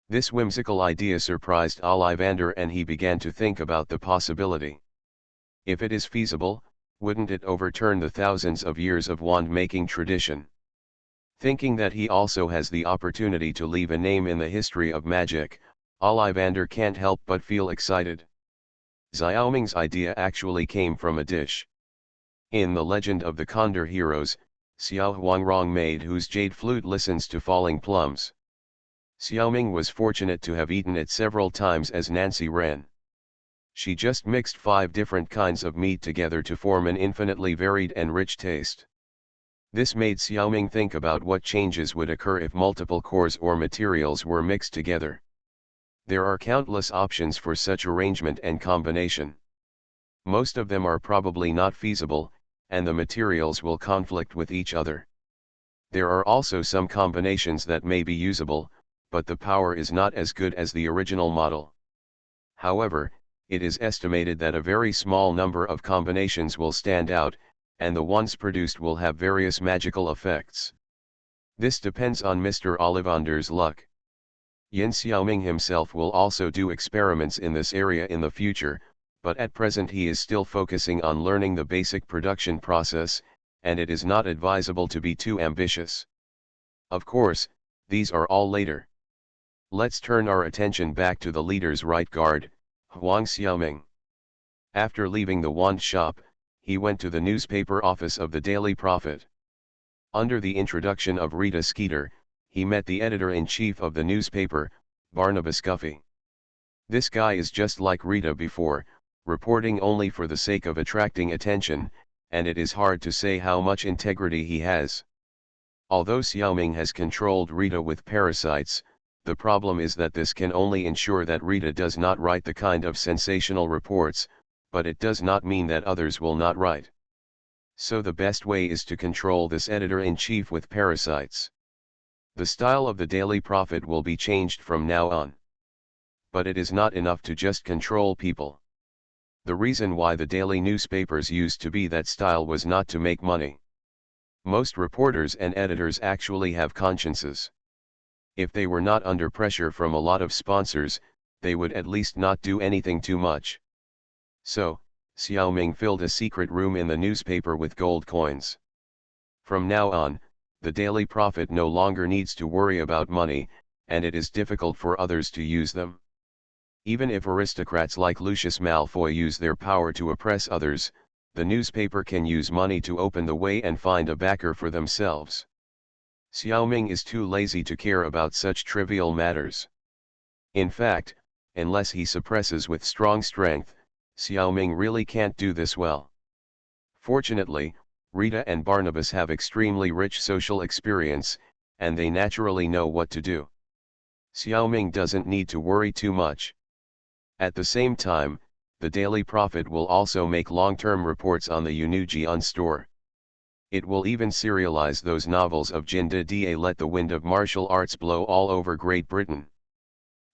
[SPEAKER 1] This whimsical idea surprised Ollivander and he began to think about the possibility. If it is feasible, wouldn't it overturn the thousands of years of wand-making tradition? Thinking that he also has the opportunity to leave a name in the history of magic, Ollivander can't help but feel excited. Xiaoming's idea actually came from a dish. In the legend of the Condor heroes, Xiao Huangrong maid whose jade flute listens to falling plums. Xiaoming was fortunate to have eaten it several times as Nancy Wren. She just mixed 5 different kinds of meat together to form an infinitely varied and rich taste. This made Xiaoming think about what changes would occur if multiple cores or materials were mixed together. There are countless options for such arrangement and combination. Most of them are probably not feasible, and the materials will conflict with each other. There are also some combinations that may be usable, but the power is not as good as the original model. However, it is estimated that a very small number of combinations will stand out, and the ones produced will have various magical effects. This depends on Mr. Ollivander's luck. Yin Xiaoming himself will also do experiments in this area in the future, but at present he is still focusing on learning the basic production process, and it is not advisable to be too ambitious. Of course, these are all later. Let's turn our attention back to the leader's right guard, Huang Xiaoming. After leaving the wand shop, he went to the newspaper office of the Daily Prophet. Under the introduction of Rita Skeeter, he met the editor-in-chief of the newspaper, Barnabas Guffey. This guy is just like Rita before, reporting only for the sake of attracting attention, and it is hard to say how much integrity he has. Although Xiaoming has controlled Rita with parasites, the problem is that this can only ensure that Rita does not write the kind of sensational reports, but it does not mean that others will not write. So the best way is to control this editor-in-chief with parasites. The style of the Daily Prophet will be changed from now on. But it is not enough to just control people. The reason why the daily newspapers used to be that style was not to make money. Most reporters and editors actually have consciences. If they were not under pressure from a lot of sponsors, they would at least not do anything too much. So, Xiaoming filled a secret room in the newspaper with gold coins. From now on, the Daily Prophet no longer needs to worry about money, and it is difficult for others to use them. Even if aristocrats like Lucius Malfoy use their power to oppress others, the newspaper can use money to open the way and find a backer for themselves. Xiaoming is too lazy to care about such trivial matters. In fact, unless he suppresses with strong strength, Xiaoming really can't do this well. Fortunately, Rita and Barnabas have extremely rich social experience, and they naturally know what to do. Xiaoming doesn't need to worry too much. At the same time, the Daily Prophet will also make long-term reports on the Yunujian store. It will even serialize those novels of Jinda Da Let the Wind of Martial Arts Blow all over Great Britain.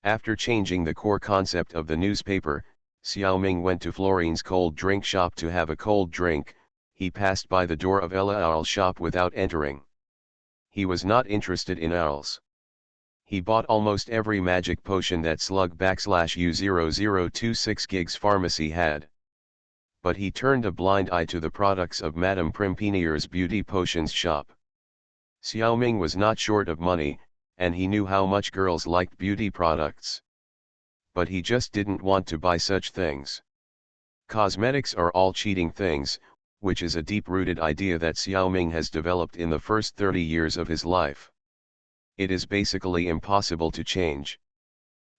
[SPEAKER 1] After changing the core concept of the newspaper, Xiaoming went to Florine's cold drink shop to have a cold drink. He passed by the door of Ella Owl's shop without entering. He was not interested in owls. He bought almost every magic potion that Slug_U0026 Gigs Pharmacy had. But he turned a blind eye to the products of Madame Primpinier's beauty potions shop. Xiaoming was not short of money, and he knew how much girls liked beauty products. But he just didn't want to buy such things. Cosmetics are all cheating things, which is a deep-rooted idea that Xiaoming has developed in the first 30 years of his life. It is basically impossible to change.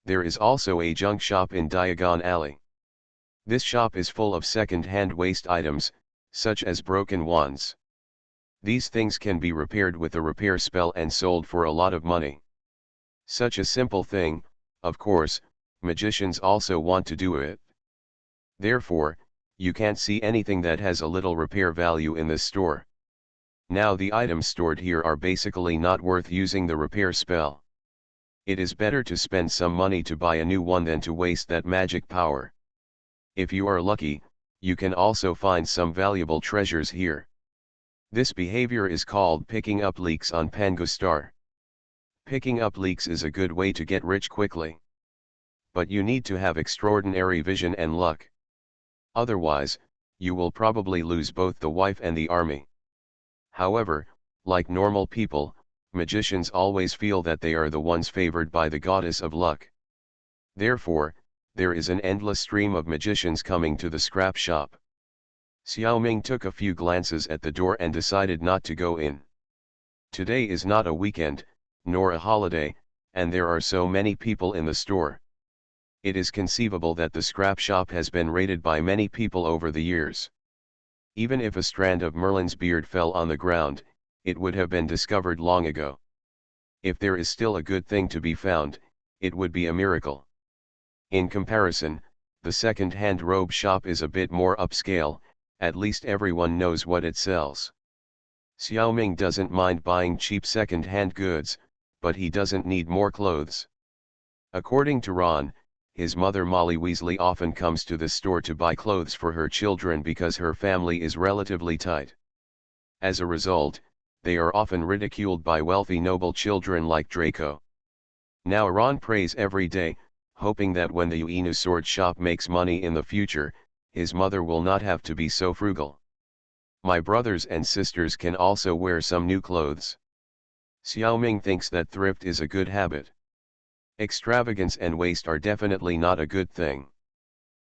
[SPEAKER 1] There is also a junk shop in Diagon Alley. This shop is full of second-hand waste items, such as broken wands. These things can be repaired with a repair spell and sold for a lot of money. Such a simple thing, of course, magicians also want to do it. Therefore, you can't see anything that has a little repair value in this store. Now the items stored here are basically not worth using the repair spell. It is better to spend some money to buy a new one than to waste that magic power. If you are lucky, you can also find some valuable treasures here. This behavior is called picking up leaks on Pangostar. Picking up leaks is a good way to get rich quickly. But you need to have extraordinary vision and luck. Otherwise, you will probably lose both the wife and the army. However, like normal people, magicians always feel that they are the ones favored by the goddess of luck. Therefore, there is an endless stream of magicians coming to the scrap shop. Xiaoming took a few glances at the door and decided not to go in. Today is not a weekend, nor a holiday, and there are so many people in the store. It is conceivable that the scrap shop has been raided by many people over the years. Even if a strand of Merlin's beard fell on the ground, it would have been discovered long ago. If there is still a good thing to be found, it would be a miracle. In comparison, the second-hand robe shop is a bit more upscale, at least everyone knows what it sells. Xiaoming doesn't mind buying cheap second-hand goods, but he doesn't need more clothes. According to Ron, his mother Molly Weasley often comes to the store to buy clothes for her children because her family is relatively tight. As a result, they are often ridiculed by wealthy noble children like Draco. Now Ron prays every day, hoping that when the Uinu sword shop makes money in the future, his mother will not have to be so frugal. My brothers and sisters can also wear some new clothes. Xiaoming thinks that thrift is a good habit. Extravagance and waste are definitely not a good thing.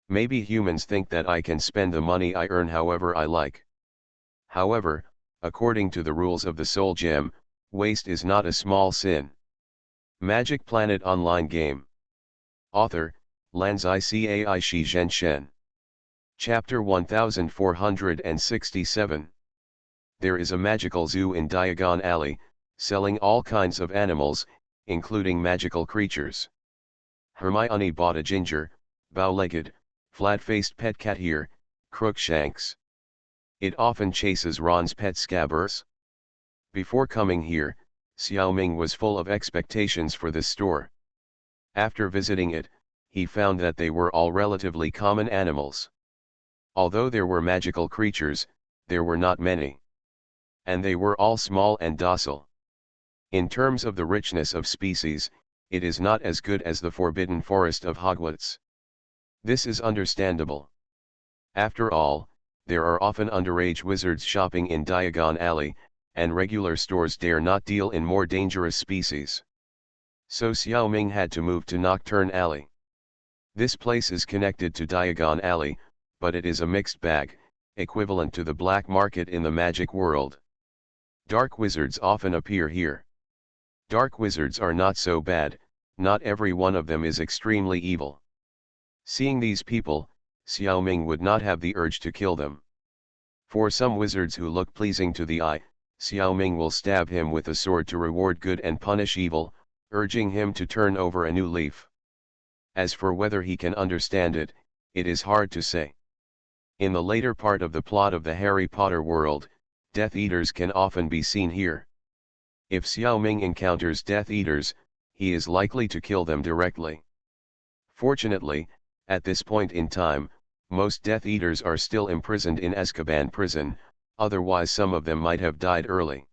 [SPEAKER 1] Maybe humans think that I can spend the money I earn however I like. However, according to the rules of the Soul Gem, waste is not a small sin. Magic Planet Online Game. Author, Lanzai Cai Shi Zhenshen. Chapter 1467. There is a magical zoo in Diagon Alley, selling all kinds of animals, including magical creatures. Hermione bought a ginger, bow-legged, flat-faced pet cat here, Crookshanks. It often chases Ron's pet Scabbers. Before coming here, Xiaoming was full of expectations for this store. After visiting it, he found that they were all relatively common animals. Although there were magical creatures, there were not many. And they were all small and docile. In terms of the richness of species, it is not as good as the Forbidden Forest of Hogwarts. This is understandable. After all, there are often underage wizards shopping in Diagon Alley, and regular stores dare not deal in more dangerous species. So Xiaoming had to move to Nocturne Alley. This place is connected to Diagon Alley, but it is a mixed bag, equivalent to the black market in the magic world. Dark wizards often appear here. Dark wizards are not so bad, not every one of them is extremely evil. Seeing these people, Xiaoming would not have the urge to kill them. For some wizards who look pleasing to the eye, Xiaoming will stab him with a sword to reward good and punish evil, urging him to turn over a new leaf. As for whether he can understand it, it is hard to say. In the later part of the plot of the Harry Potter world, Death Eaters can often be seen here. If Xiaoming encounters Death Eaters, he is likely to kill them directly. Fortunately, at this point in time, most Death Eaters are still imprisoned in Azkaban prison, otherwise some of them might have died early.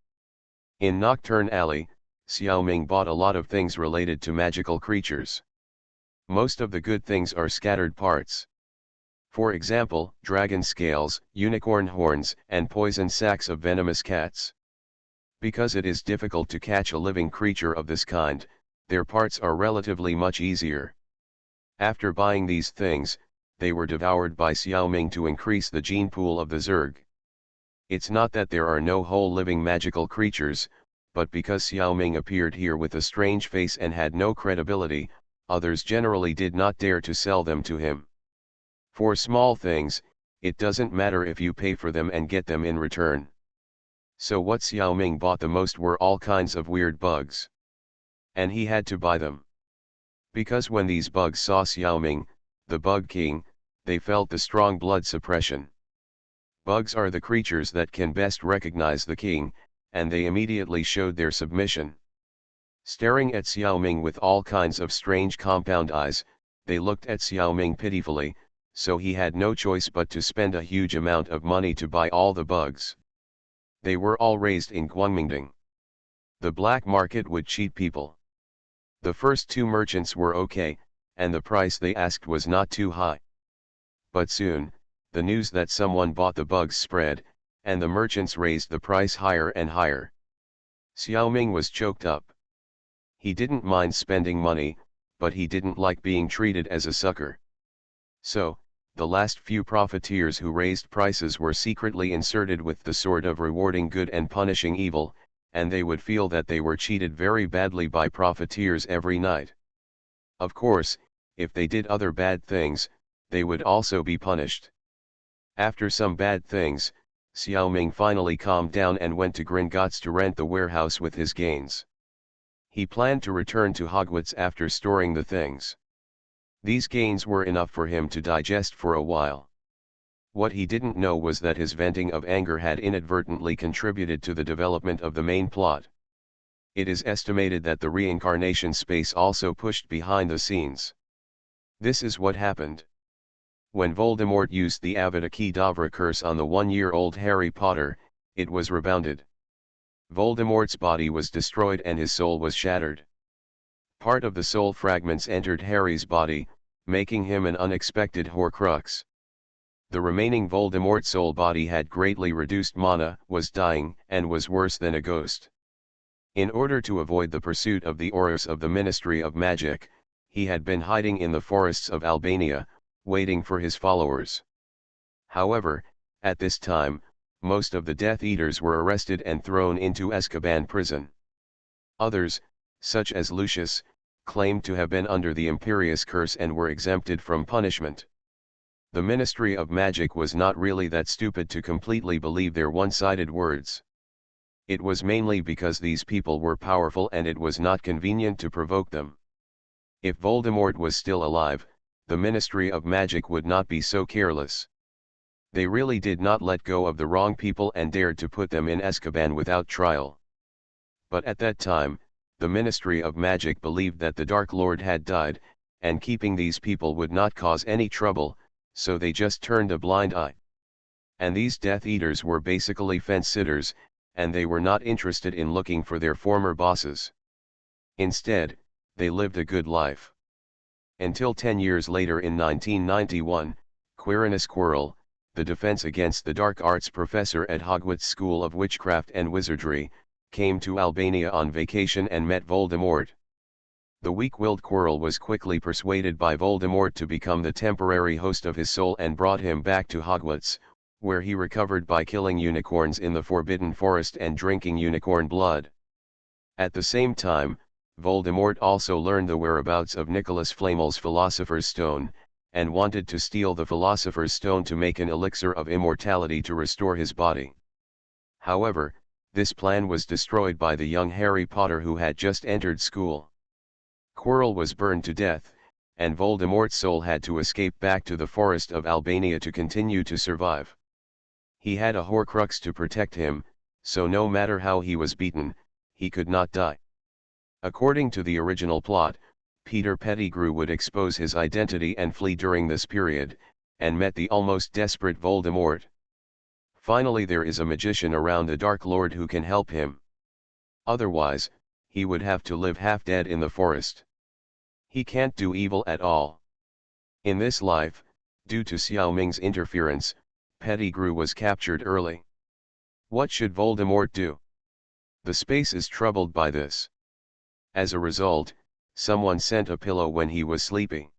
[SPEAKER 1] In Nocturne Alley, Xiaoming bought a lot of things related to magical creatures. Most of the good things are scattered parts. For example, dragon scales, unicorn horns, and poison sacs of venomous cats. Because it is difficult to catch a living creature of this kind, their parts are relatively much easier. After buying these things, they were devoured by Xiaoming to increase the gene pool of the Zerg. It's not that there are no whole living magical creatures, but because Xiaoming appeared here with a strange face and had no credibility, others generally did not dare to sell them to him. For small things, it doesn't matter if you pay for them and get them in return. So what Xiaoming bought the most were all kinds of weird bugs. And he had to buy them. Because when these bugs saw Xiaoming, the Bug King, they felt the strong blood suppression. Bugs are the creatures that can best recognize the king, and they immediately showed their submission. Staring at Xiaoming with all kinds of strange compound eyes, they looked at Xiaoming pitifully, so he had no choice but to spend a huge amount of money to buy all the bugs. They were all raised in Guangmingding. The black market would cheat people. The first two merchants were okay, and the price they asked was not too high. But soon, the news that someone bought the bugs spread, and the merchants raised the price higher and higher. Xiaoming was choked up. He didn't mind spending money, but he didn't like being treated as a sucker. So, the last few profiteers who raised prices were secretly inserted with the sword of rewarding good and punishing evil, and they would feel that they were cheated very badly by profiteers every night. Of course, if they did other bad things, they would also be punished. After some bad things, Xiao Ming finally calmed down and went to Gringotts to rent the warehouse with his gains. He planned to return to Hogwarts after storing the things. These gains were enough for him to digest for a while. What he didn't know was that his venting of anger had inadvertently contributed to the development of the main plot. It is estimated that the reincarnation space also pushed behind the scenes. This is what happened. When Voldemort used the Avada Kedavra curse on the 1-year-old Harry Potter, it was rebounded. Voldemort's body was destroyed and his soul was shattered. Part of the soul fragments entered Harry's body, making him an unexpected Horcrux. The remaining Voldemort soul body had greatly reduced mana, was dying, and was worse than a ghost. In order to avoid the pursuit of the Aurors of the Ministry of Magic, he had been hiding in the forests of Albania, waiting for his followers. However, at this time, most of the Death Eaters were arrested and thrown into Azkaban prison. Others, such as Lucius, claimed to have been under the Imperius curse and were exempted from punishment. The Ministry of Magic was not really that stupid to completely believe their one-sided words. It was mainly because these people were powerful and it was not convenient to provoke them. If Voldemort was still alive, the Ministry of Magic would not be so careless. They really did not let go of the wrong people and dared to put them in Azkaban without trial. But at that time, the Ministry of Magic believed that the Dark Lord had died, and keeping these people would not cause any trouble, so they just turned a blind eye. And these Death Eaters were basically fence-sitters, and they were not interested in looking for their former bosses. Instead, they lived a good life. Until 10 years later in 1991, Quirinus Quirrell, the Defense Against the Dark Arts professor at Hogwarts School of Witchcraft and Wizardry, came to Albania on vacation and met Voldemort. The weak-willed Quirrell was quickly persuaded by Voldemort to become the temporary host of his soul and brought him back to Hogwarts, where he recovered by killing unicorns in the Forbidden Forest and drinking unicorn blood. At the same time, Voldemort also learned the whereabouts of Nicholas Flamel's Philosopher's Stone, and wanted to steal the Philosopher's Stone to make an elixir of immortality to restore his body. However, this plan was destroyed by the young Harry Potter who had just entered school. Quirrell was burned to death, and Voldemort's soul had to escape back to the forest of Albania to continue to survive. He had a Horcrux to protect him, so no matter how he was beaten, he could not die. According to the original plot, Peter Pettigrew would expose his identity and flee during this period, and met the almost desperate Voldemort. Finally, there is a magician around the Dark Lord who can help him. Otherwise, he would have to live half dead in the forest. He can't do evil at all. In this life, due to Xiao Ming's interference, Pettigrew was captured early. What should Voldemort do? The space is troubled by this. As a result, someone sent a pillow when he was sleeping.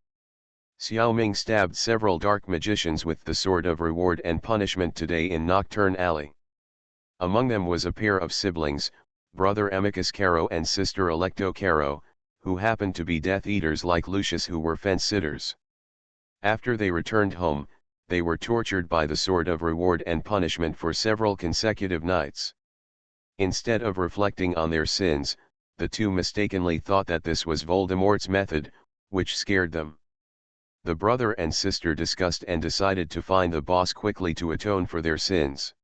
[SPEAKER 1] Xiao Ming stabbed several dark magicians with the Sword of Reward and Punishment today in Nocturne Alley. Among them was a pair of siblings, brother Amicus Caro and sister Electo Caro, who happened to be Death Eaters like Lucius who were fence-sitters. After they returned home, they were tortured by the Sword of Reward and Punishment for several consecutive nights. Instead of reflecting on their sins, the two mistakenly thought that this was Voldemort's method, which scared them. The brother and sister discussed and decided to find the boss quickly to atone for their sins.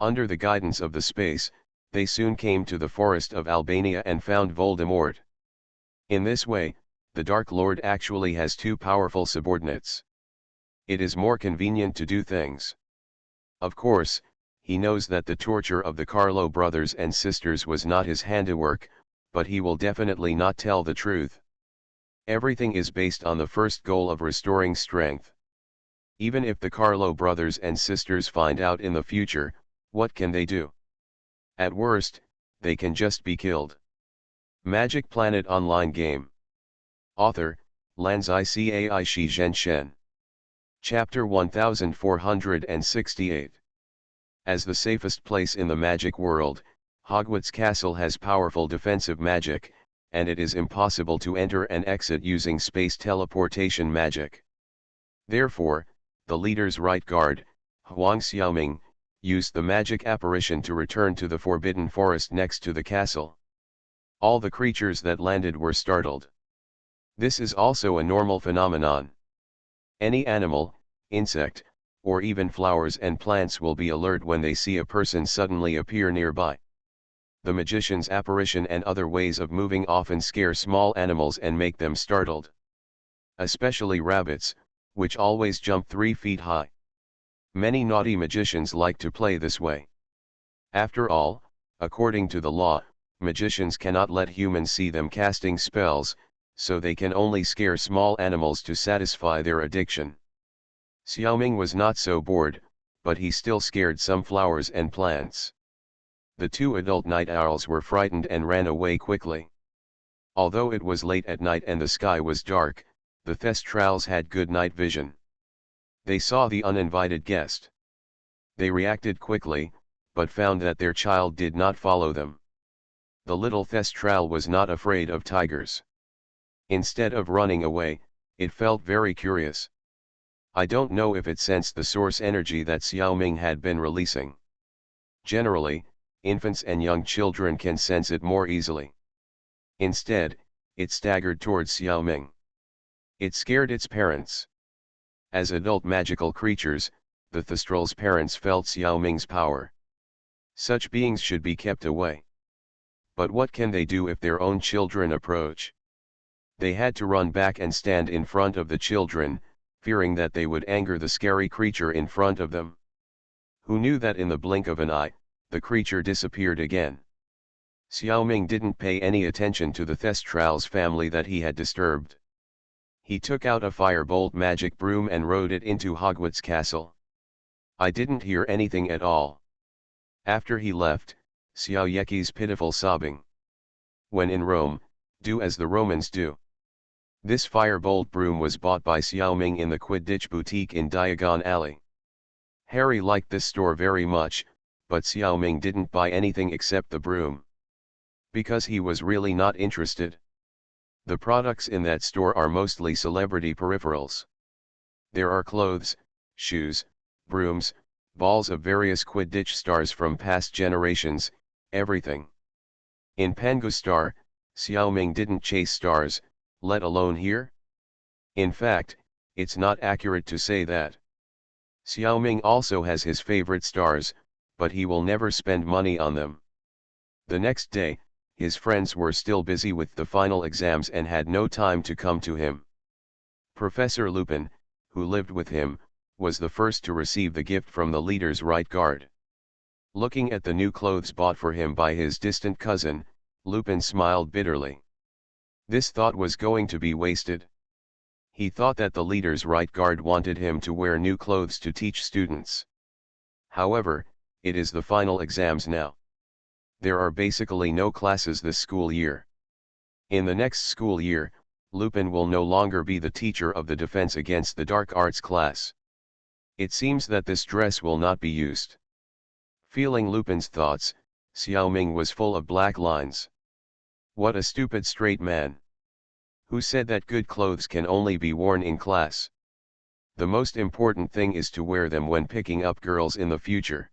[SPEAKER 1] Under the guidance of the space, they soon came to the forest of Albania and found Voldemort. In this way, the Dark Lord actually has two powerful subordinates. It is more convenient to do things. Of course, he knows that the torture of the Carlo brothers and sisters was not his handiwork, but he will definitely not tell the truth. Everything is based on the first goal of restoring strength. Even if the Carlo brothers and sisters find out in the future, what can they do? At worst, they can just be killed. Magic Planet Online Game. Author, Lanzai Cai Shi Zhen Shen. Chapter 1468. As the safest place in the magic world, Hogwarts Castle has powerful defensive magic, and it is impossible to enter and exit using space teleportation magic. Therefore, the leader's right guard, Huang Xiaoming, used the magic apparition to return to the forbidden forest next to the castle. All the creatures that landed were startled. This is also a normal phenomenon. Any animal, insect, or even flowers and plants will be alert when they see a person suddenly appear nearby. The magician's apparition and other ways of moving often scare small animals and make them startled. Especially rabbits, which always jump 3 feet high. Many naughty magicians like to play this way. After all, according to the law, magicians cannot let humans see them casting spells, so they can only scare small animals to satisfy their addiction. Xiaoming was not so bored, but he still scared some flowers and plants. The 2 adult night owls were frightened and ran away quickly. Although it was late at night and the sky was dark, the Thestrals had good night vision. They saw the uninvited guest. They reacted quickly, but found that their child did not follow them. The little Thestral was not afraid of tigers. Instead of running away, it felt very curious. I don't know if it sensed the source energy that Xiaoming had been releasing. Generally, infants and young children can sense it more easily. Instead, it staggered towards Xiaoming. It scared its parents. As adult magical creatures, the Thestral's parents felt Xiaoming's power. Such beings should be kept away. But what can they do if their own children approach? They had to run back and stand in front of the children, fearing that they would anger the scary creature in front of them. Who knew that in the blink of an eye, the creature disappeared again. Xiaoming didn't pay any attention to the Thestral's family that he had disturbed. He took out a firebolt magic broom and rode it into Hogwarts Castle. I didn't hear anything at all. After he left, Xiao Yeki's pitiful sobbing. When in Rome, do as the Romans do. This firebolt broom was bought by Xiaoming in the Quidditch boutique in Diagon Alley. Harry liked this store very much, but Xiaoming didn't buy anything except the broom. Because he was really not interested. The products in that store are mostly celebrity peripherals. There are clothes, shoes, brooms, balls of various Quidditch stars from past generations, everything. In Pangostar, Xiaoming didn't chase stars, let alone here. In fact, it's not accurate to say that. Xiaoming also has his favorite stars, but he will never spend money on them. The next day, his friends were still busy with the final exams and had no time to come to him. Professor Lupin, who lived with him, was the first to receive the gift from the leader's right guard. Looking at the new clothes bought for him by his distant cousin, Lupin smiled bitterly. This thought was going to be wasted. He thought that the leader's right guard wanted him to wear new clothes to teach students. However, it is the final exams now. There are basically no classes this school year. In the next school year, Lupin will no longer be the teacher of the Defense Against the Dark Arts class. It seems that this dress will not be used. Feeling Lupin's thoughts, Xiaoming was full of black lines. What a stupid straight man. Who said that good clothes can only be worn in class? The most important thing is to wear them when picking up girls in the future.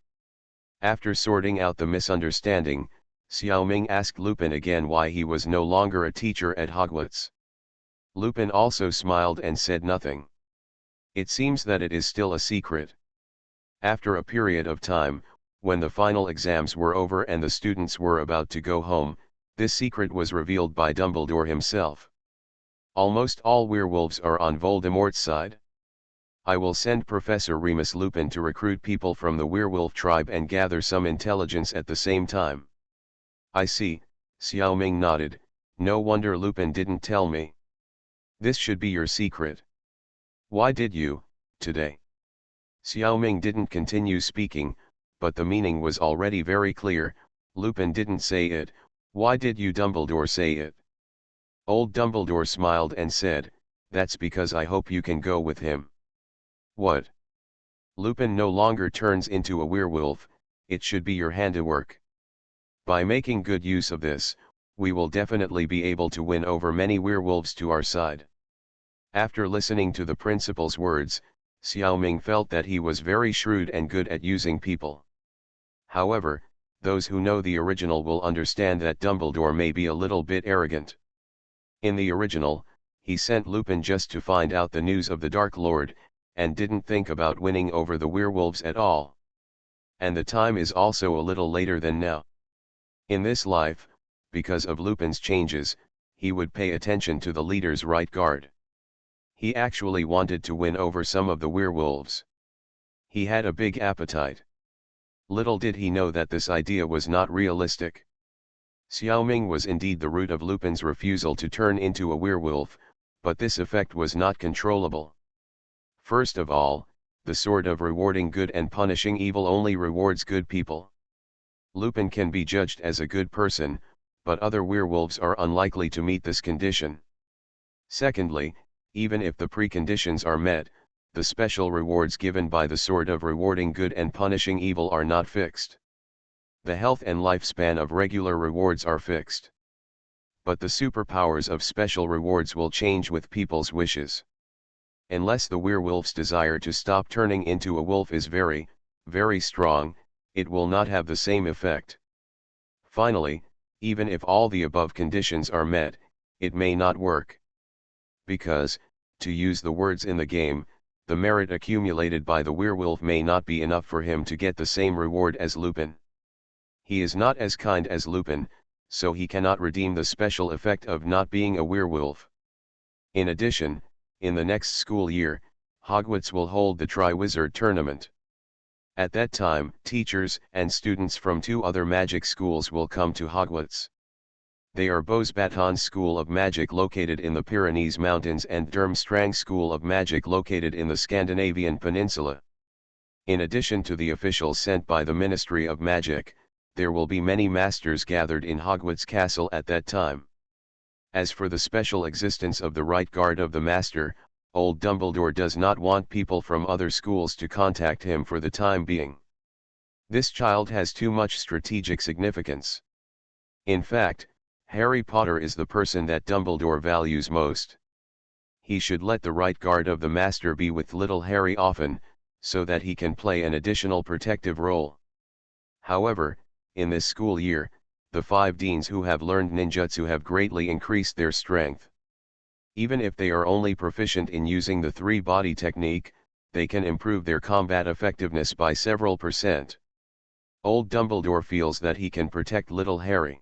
[SPEAKER 1] After sorting out the misunderstanding, Xiaoming asked Lupin again why he was no longer a teacher at Hogwarts. Lupin also smiled and said nothing. It seems that it is still a secret. After a period of time, when the final exams were over and the students were about to go home, this secret was revealed by Dumbledore himself. Almost all werewolves are on Voldemort's side. I will send Professor Remus Lupin to recruit people from the werewolf tribe and gather some intelligence at the same time. I see, Xiaoming nodded, no wonder Lupin didn't tell me. This should be your secret. Why did you, today? Xiaoming didn't continue speaking, but the meaning was already very clear. Lupin didn't say it, why did you Dumbledore say it? Old Dumbledore smiled and said, that's because I hope you can go with him. What? Lupin no longer turns into a werewolf, it should be your handiwork. By making good use of this, we will definitely be able to win over many werewolves to our side. After listening to the principal's words, Xiaoming felt that he was very shrewd and good at using people. However, those who know the original will understand that Dumbledore may be a little bit arrogant. In the original, he sent Lupin just to find out the news of the Dark Lord, and didn't think about winning over the werewolves at all. And the time is also a little later than now. In this life, because of Lupin's changes, he would pay attention to the leader's right guard. He actually wanted to win over some of the werewolves. He had a big appetite. Little did he know that this idea was not realistic. Xiaoming was indeed the root of Lupin's refusal to turn into a werewolf, but this effect was not controllable. First of all, the sword of rewarding good and punishing evil only rewards good people. Lupin can be judged as a good person, but other werewolves are unlikely to meet this condition. Secondly, even if the preconditions are met, the special rewards given by the sword of rewarding good and punishing evil are not fixed. The health and lifespan of regular rewards are fixed. But the superpowers of special rewards will change with people's wishes. Unless the werewolf's desire to stop turning into a wolf is very, very strong, it will not have the same effect. Finally, even if all the above conditions are met, it may not work. Because, to use the words in the game, the merit accumulated by the werewolf may not be enough for him to get the same reward as Lupin. He is not as kind as Lupin, so he cannot redeem the special effect of not being a werewolf. In addition, in the next school year, Hogwarts will hold the Triwizard Tournament. At that time, teachers and students from 2 other magic schools will come to Hogwarts. They are Beauxbatons School of Magic located in the Pyrenees Mountains and Durmstrang School of Magic located in the Scandinavian Peninsula. In addition to the officials sent by the Ministry of Magic, there will be many masters gathered in Hogwarts Castle at that time. As for the special existence of the right guard of the master, old Dumbledore does not want people from other schools to contact him for the time being. This child has too much strategic significance. In fact, Harry Potter is the person that Dumbledore values most. He should let the right guard of the master be with little Harry often, so that he can play an additional protective role. However, in this school year, the 5 deans who have learned ninjutsu have greatly increased their strength. Even if they are only proficient in using the 3-body technique, they can improve their combat effectiveness by several %. Old Dumbledore feels that he can protect little Harry.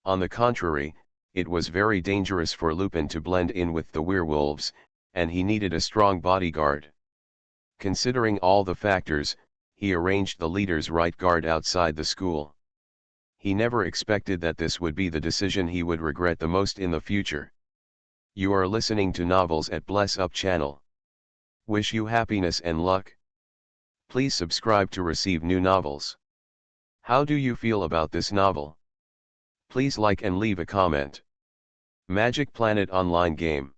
[SPEAKER 1] On the contrary, it was very dangerous for Lupin to blend in with the werewolves, and he needed a strong bodyguard. Considering all the factors, he arranged the leader's right guard outside the school. He never expected that this would be the decision he would regret the most in the future. You are listening to Novels at Bless Up channel. Wish you happiness and luck. Please subscribe to receive new novels. How do you feel about this novel? Please like and leave a comment. Magic Planet Online Game.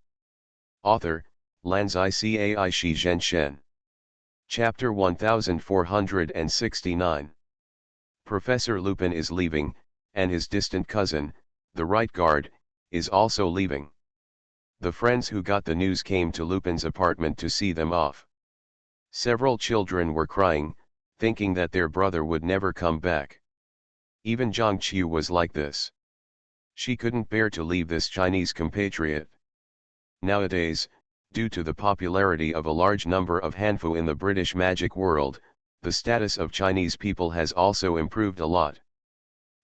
[SPEAKER 1] Author, Lanzai Cai Shi Zhen Shen. Chapter 1469. Professor Lupin is leaving, and his distant cousin, the right guard, is also leaving. The friends who got the news came to Lupin's apartment to see them off. Several children were crying, thinking that their brother would never come back. Even Zhang Qiu was like this. She couldn't bear to leave this Chinese compatriot. Nowadays, due to the popularity of a large number of Hanfu in the British magic world, the status of Chinese people has also improved a lot.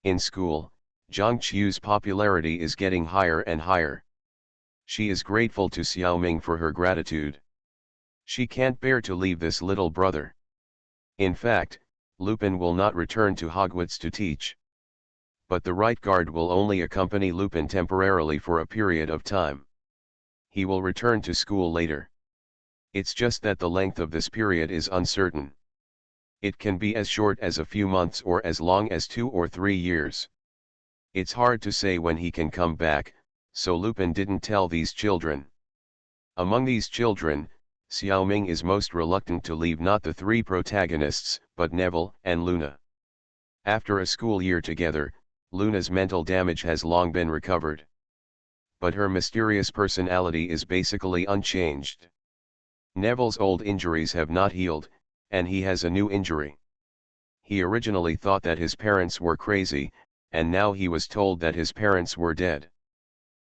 [SPEAKER 1] In school, Zhang Qiu's popularity is getting higher and higher. She is grateful to Xiaoming for her gratitude. She can't bear to leave this little brother. In fact, Lupin will not return to Hogwarts to teach. But the right guard will only accompany Lupin temporarily for a period of time. He will return to school later. It's just that the length of this period is uncertain. It can be as short as a few months or as long as 2 or 3 years. It's hard to say when he can come back, so Lupin didn't tell these children. Among these children, Xiaoming is most reluctant to leave not the 3 protagonists, but Neville and Luna. After a school year together, Luna's mental damage has long been recovered. But her mysterious personality is basically unchanged. Neville's old injuries have not healed, and he has a new injury. He originally thought that his parents were crazy, and now he was told that his parents were dead.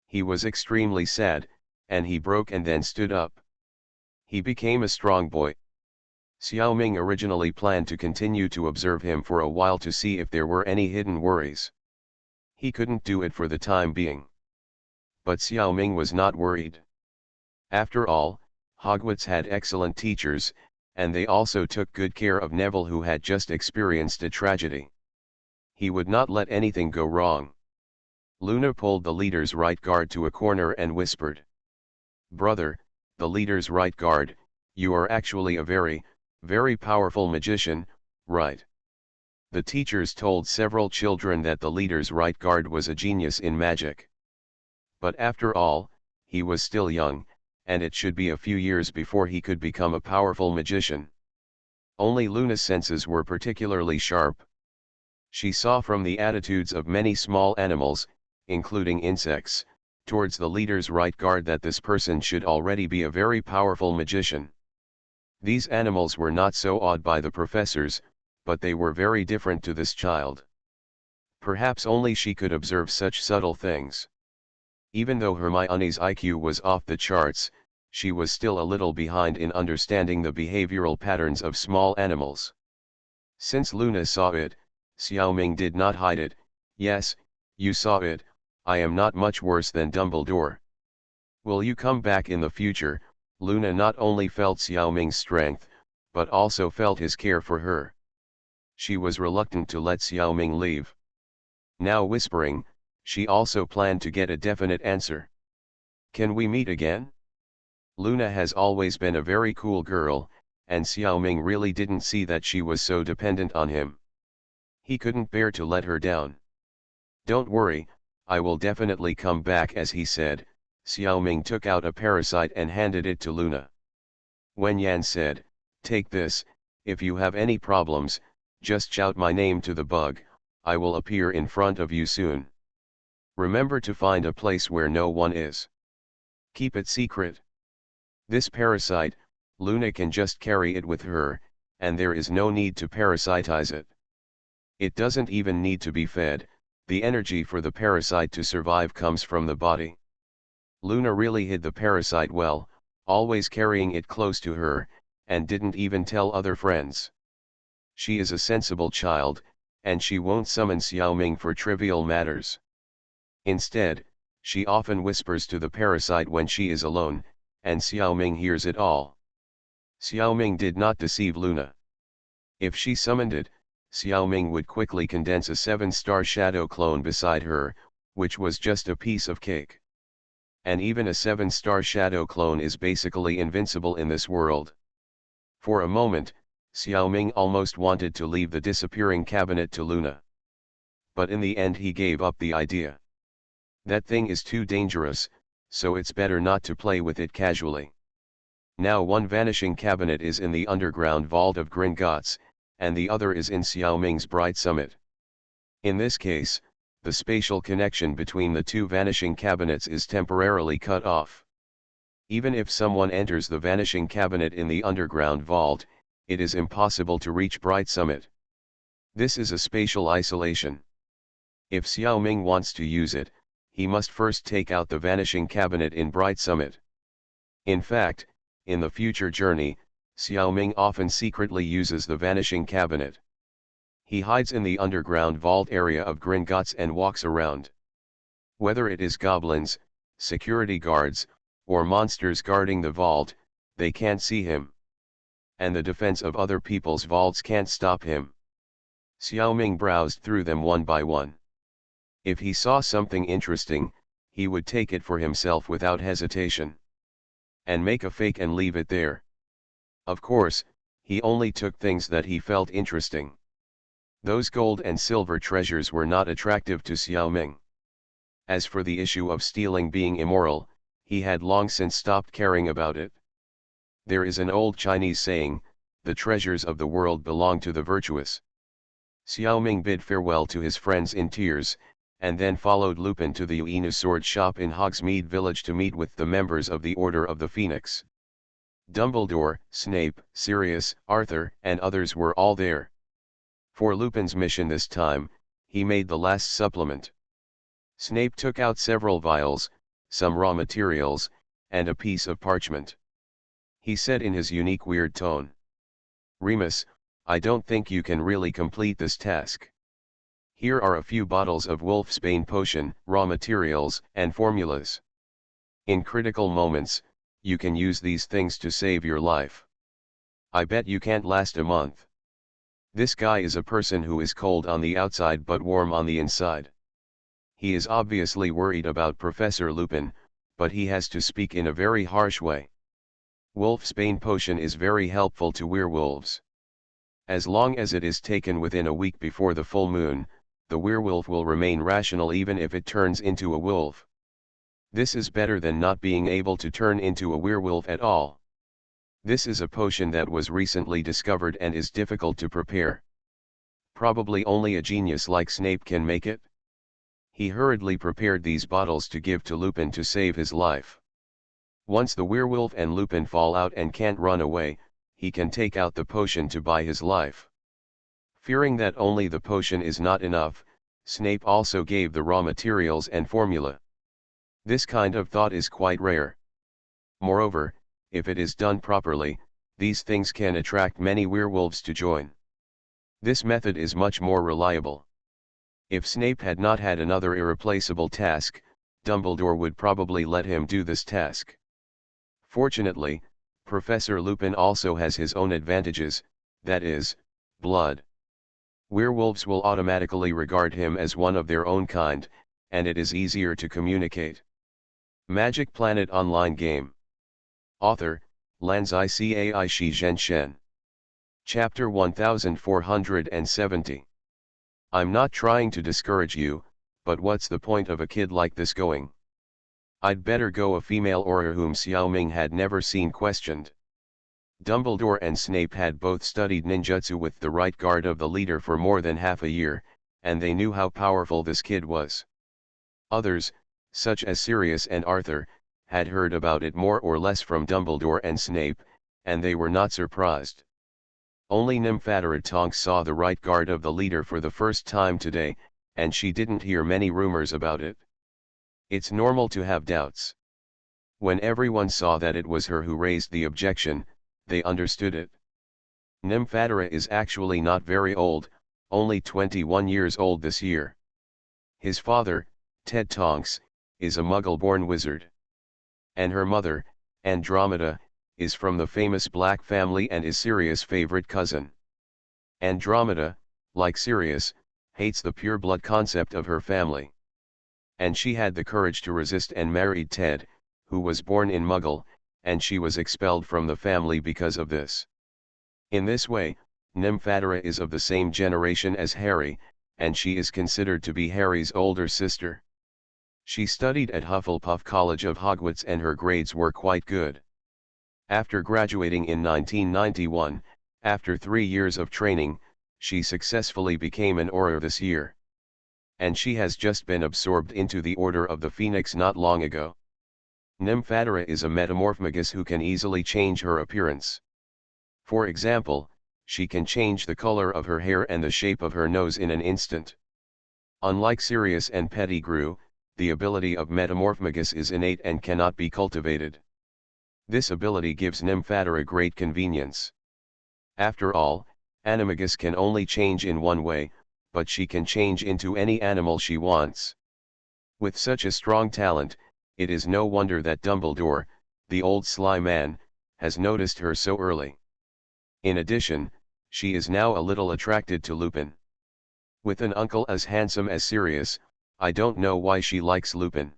[SPEAKER 1] He was extremely sad, and he broke and then stood up. He became a strong boy. Xiao Ming originally planned to continue to observe him for a while to see if there were any hidden worries. He couldn't do it for the time being. But Xiao Ming was not worried. After all, Hogwarts had excellent teachers, and they also took good care of Neville, who had just experienced a tragedy. He would not let anything go wrong. Luna pulled the leader's right guard to a corner and whispered, "Brother, the leader's right guard, you are actually a very, very powerful magician, right?" The teachers told several children that the leader's right guard was a genius in magic. But after all, he was still young, and it should be a few years before he could become a powerful magician. Only Luna's senses were particularly sharp. She saw from the attitudes of many small animals, including insects, towards the leader's right guard that this person should already be a very powerful magician. These animals were not so awed by the professors, but they were very different to this child. Perhaps only she could observe such subtle things. Even though Hermione's IQ was off the charts, she was still a little behind in understanding the behavioral patterns of small animals. Since Luna saw it, Xiao Ming did not hide it. "Yes, you saw it, I am not much worse than Dumbledore. Will you come back in the future?" Luna not only felt Xiao Ming's strength, but also felt his care for her. She was reluctant to let Xiao Ming leave. Now whispering, she also planned to get a definite answer. "Can we meet again?" Luna has always been a very cool girl, and Xiao Ming really didn't see that she was so dependent on him. He couldn't bear to let her down. "Don't worry, I will definitely come back," as he said. Xiao Ming took out a parasite and handed it to Luna. Wen Yan said, "Take this, if you have any problems, just shout my name to the bug, I will appear in front of you soon. Remember to find a place where no one is. Keep it secret." This parasite, Luna can just carry it with her, and there is no need to parasitize it. It doesn't even need to be fed, the energy for the parasite to survive comes from the body. Luna really hid the parasite well, always carrying it close to her, and didn't even tell other friends. She is a sensible child, and she won't summon Xiao Ming for trivial matters. Instead, she often whispers to the parasite when she is alone, and Xiao Ming hears it all. Xiao Ming did not deceive Luna. If she summoned it, Xiao Ming would quickly condense a 7-star shadow clone beside her, which was just a piece of cake. And even a 7-star shadow clone is basically invincible in this world. For a moment, Xiao Ming almost wanted to leave the disappearing cabinet to Luna. But in the end he gave up the idea. That thing is too dangerous, so it's better not to play with it casually. Now one vanishing cabinet is in the underground vault of Gringotts, and the other is in Xiao Ming's bright summit. In this case, the spatial connection between the two vanishing cabinets is temporarily cut off. Even if someone enters the vanishing cabinet in the underground vault, it is impossible to reach Bright Summit. This is a spatial isolation. If Xiao Ming wants to use it, he must first take out the vanishing cabinet in Bright Summit. In fact, in the future journey, Xiao Ming often secretly uses the vanishing cabinet. He hides in the underground vault area of Gringotts and walks around. Whether it is goblins, security guards, or monsters guarding the vault, they can't see him. And the defense of other people's vaults can't stop him. Xiao Ming browsed through them one by one. If he saw something interesting, he would take it for himself without hesitation. And make a fake and leave it there. Of course, he only took things that he felt interesting. Those gold and silver treasures were not attractive to Xiao Ming. As for the issue of stealing being immoral, he had long since stopped caring about it. There is an old Chinese saying, "The treasures of the world belong to the virtuous." Xiao Ming bid farewell to his friends in tears, and then followed Lupin to the Uinu sword shop in Hogsmeade Village to meet with the members of the Order of the Phoenix. Dumbledore, Snape, Sirius, Arthur, and others were all there. For Lupin's mission this time, he made the last supplement. Snape took out several vials, some raw materials, and a piece of parchment. He said in his unique weird tone, "Remus, I don't think you can really complete this task. Here are a few bottles of Wolfsbane potion, raw materials, and formulas. In critical moments, you can use these things to save your life. I bet you can't last a month. This guy is a person who is cold on the outside but warm on the inside. He is obviously worried about Professor Lupin, but he has to speak in a very harsh way. Wolfsbane potion is very helpful to werewolves. As long as it is taken within a week before the full moon, the werewolf will remain rational even if it turns into a wolf. This is better than not being able to turn into a werewolf at all. This is a potion that was recently discovered and is difficult to prepare. Probably only a genius like Snape can make it." He hurriedly prepared these bottles to give to Lupin to save his life. Once the werewolf and Lupin fall out and can't run away, he can take out the potion to buy his life. Fearing that only the potion is not enough, Snape also gave the raw materials and formula. This kind of thought is quite rare. Moreover, if it is done properly, these things can attract many werewolves to join. This method is much more reliable. If Snape had not had another irreplaceable task, Dumbledore would probably let him do this task. Fortunately, Professor Lupin also has his own advantages, that is, blood. Werewolves will automatically regard him as one of their own kind, and it is easier to communicate. Magic Planet Online Game. Author, Lanzai Cai Shi Zhen Shen. Chapter 1470. I'm not trying to discourage you, but what's the point of a kid like this going? I'd better go. A female Auror whom Xiao Ming had never seen questioned. Dumbledore and Snape had both studied ninjutsu with the right guard of the leader for more than half a year, and they knew how powerful this kid was. Others, such as Sirius and Arthur, had heard about it more or less from Dumbledore and Snape, and they were not surprised. Only Nymphadora Tonks saw the right guard of the leader for the first time today, and she didn't hear many rumors about it. It's normal to have doubts. When everyone saw that it was her who raised the objection, they understood it. Nymphadora is actually not very old, only 21 years old this year. His father, Ted Tonks, is a Muggle-born wizard. And her mother, Andromeda, is from the famous Black family and is Sirius' favorite cousin. Andromeda, like Sirius, hates the pure-blood concept of her family. And she had the courage to resist and married Ted, who was born in Muggle, and she was expelled from the family because of this. In this way, Nymphadora is of the same generation as Harry, and she is considered to be Harry's older sister. She studied at Hufflepuff College of Hogwarts and her grades were quite good. After graduating in 1991, after 3 years of training, she successfully became an Auror this year. And she has just been absorbed into the Order of the Phoenix not long ago. Nymphadora is a metamorphmagus who can easily change her appearance. For example, she can change the color of her hair and the shape of her nose in an instant. Unlike Sirius and Pettigrew, the ability of metamorphmagus is innate and cannot be cultivated. This ability gives Nymphadora great convenience. After all, Animagus can only change in one way, but she can change into any animal she wants. With such a strong talent, it is no wonder that Dumbledore, the old sly man, has noticed her so early. In addition, she is now a little attracted to Lupin. With an uncle as handsome as Sirius, I don't know why she likes Lupin.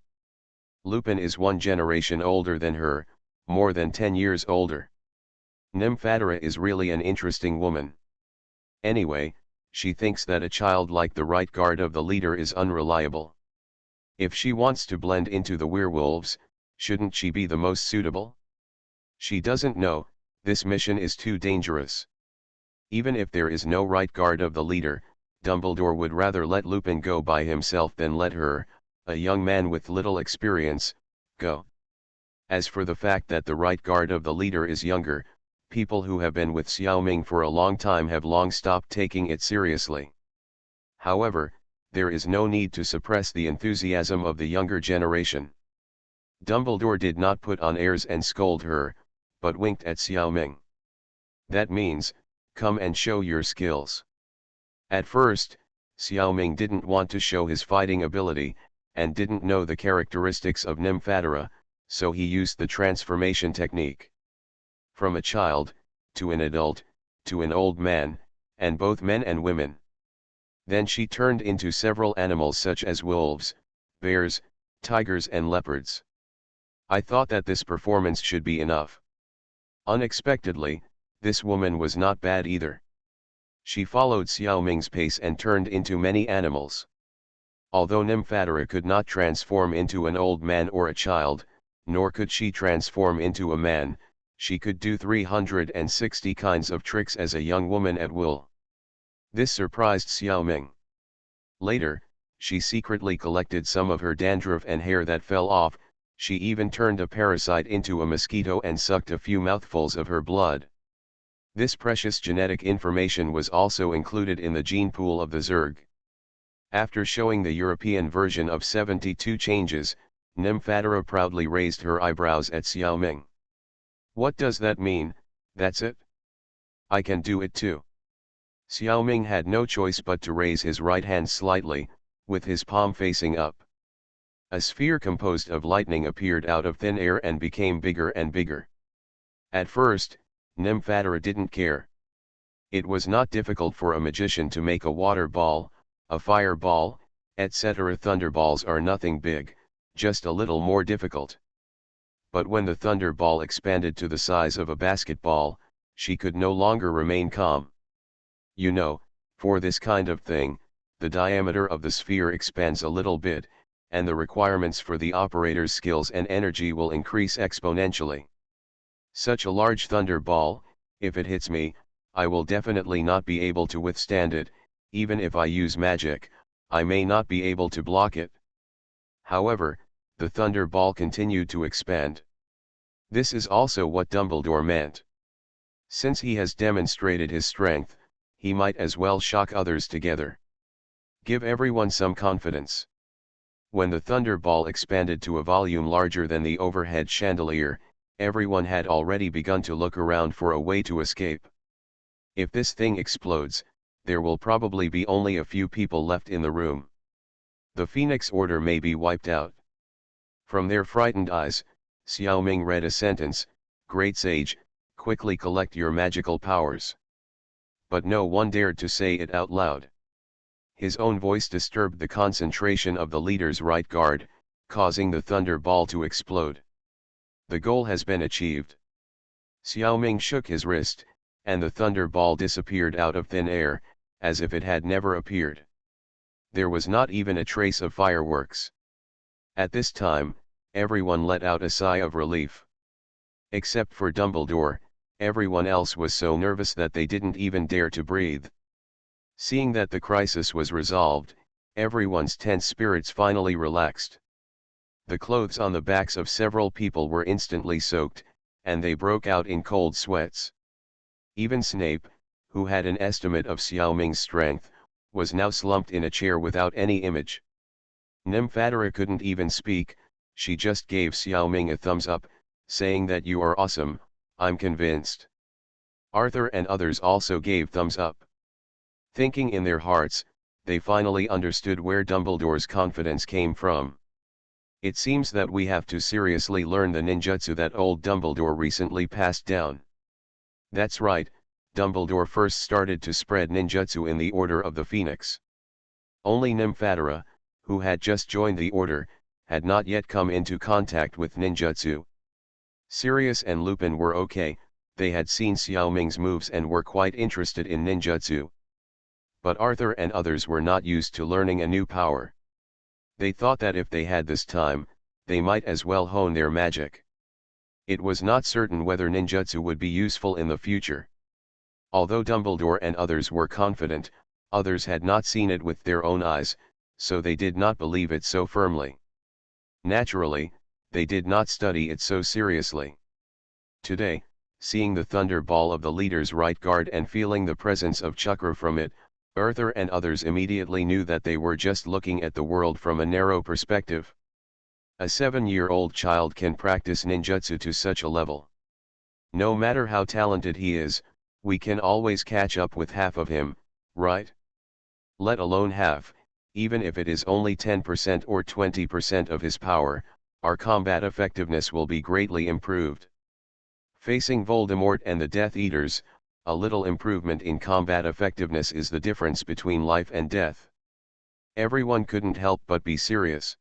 [SPEAKER 1] Lupin is 1 generation older than her, more than 10 years older. Nymphadora is really an interesting woman. Anyway, she thinks that a child like the right guard of the leader is unreliable. If she wants to blend into the werewolves, shouldn't she be the most suitable? She doesn't know, this mission is too dangerous. Even if there is no right guard of the leader, Dumbledore would rather let Lupin go by himself than let her, a young man with little experience, go. As for the fact that the right guard of the leader is younger, people who have been with Xiaoming for a long time have long stopped taking it seriously. However, there is no need to suppress the enthusiasm of the younger generation. Dumbledore did not put on airs and scold her, but winked at Xiaoming. That means, come and show your skills. At first, Xiaoming didn't want to show his fighting ability, and didn't know the characteristics of Nymphaedra, so he used the transformation technique. From a child, to an adult, to an old man, and both men and women. Then she turned into several animals such as wolves, bears, tigers and leopards. I thought that this performance should be enough. Unexpectedly, this woman was not bad either. She followed Xiaoming's pace and turned into many animals. Although Nymphaedra could not transform into an old man or a child, nor could she transform into a man, she could do 360 kinds of tricks as a young woman at will. This surprised Xiaoming. Later, she secretly collected some of her dandruff and hair that fell off. She even turned a parasite into a mosquito and sucked a few mouthfuls of her blood. This precious genetic information was also included in the gene pool of the Zerg. After showing the European version of 72 changes, Nymphaedra proudly raised her eyebrows at Xiaoming. What does that mean? That's it? I can do it too. Xiaoming had no choice but to raise his right hand slightly, with his palm facing up. A sphere composed of lightning appeared out of thin air and became bigger and bigger. At first, Nymphaedra didn't care. It was not difficult for a magician to make a water ball, a fire ball, etc. Thunderballs are nothing big, just a little more difficult. But when the thunder ball expanded to the size of a basketball, she could no longer remain calm. You know, for this kind of thing, the diameter of the sphere expands a little bit, and the requirements for the operator's skills and energy will increase exponentially. Such a large thunder ball, if it hits me, I will definitely not be able to withstand it. Even if I use magic, I may not be able to block it. However, the thunder ball continued to expand. This is also what Dumbledore meant. Since he has demonstrated his strength, he might as well shock others together. Give everyone some confidence. When the thunder ball expanded to a volume larger than the overhead chandelier, everyone had already begun to look around for a way to escape. If this thing explodes, there will probably be only a few people left in the room. The Phoenix Order may be wiped out. From their frightened eyes, Xiaoming read a sentence, "Great sage, quickly collect your magical powers." But no one dared to say it out loud. His own voice disturbed the concentration of the leader's right guard, causing the thunder ball to explode. The goal has been achieved. Xiaoming shook his wrist, and the thunder ball disappeared out of thin air, as if it had never appeared. There was not even a trace of fireworks. At this time, everyone let out a sigh of relief. Except for Dumbledore, everyone else was so nervous that they didn't even dare to breathe. Seeing that the crisis was resolved, everyone's tense spirits finally relaxed. The clothes on the backs of several people were instantly soaked, and they broke out in cold sweats. Even Snape, who had an estimate of Xiaoming's strength, was now slumped in a chair without any image. Nymphaedra couldn't even speak, she just gave Xiaoming a thumbs up, saying that "You are awesome, I'm convinced." Arthur and others also gave thumbs up. Thinking in their hearts, they finally understood where Dumbledore's confidence came from. It seems that we have to seriously learn the ninjutsu that old Dumbledore recently passed down. That's right, Dumbledore first started to spread ninjutsu in the Order of the Phoenix. Only Nymphaedra, who had just joined the order, had not yet come into contact with ninjutsu. Sirius and Lupin were okay, they had seen Xiaoming's moves and were quite interested in ninjutsu. But Arthur and others were not used to learning a new power. They thought that if they had this time, they might as well hone their magic. It was not certain whether ninjutsu would be useful in the future. Although Dumbledore and others were confident, others had not seen it with their own eyes, so they did not believe it so firmly. Naturally, they did not study it so seriously. Today, Seeing the thunder ball of the leader's right guard and feeling the presence of chakra from it, Arthur and others immediately knew that they were just looking at the world from a narrow perspective. A 7-year-old child can practice ninjutsu to such a level. No matter how talented he is, we can always catch up with half of him, right? Let alone half, even if it is only 10% or 20% of his power, our combat effectiveness will be greatly improved. Facing Voldemort and the Death Eaters, a little improvement in combat effectiveness is the difference between life and death. Everyone couldn't help but be serious.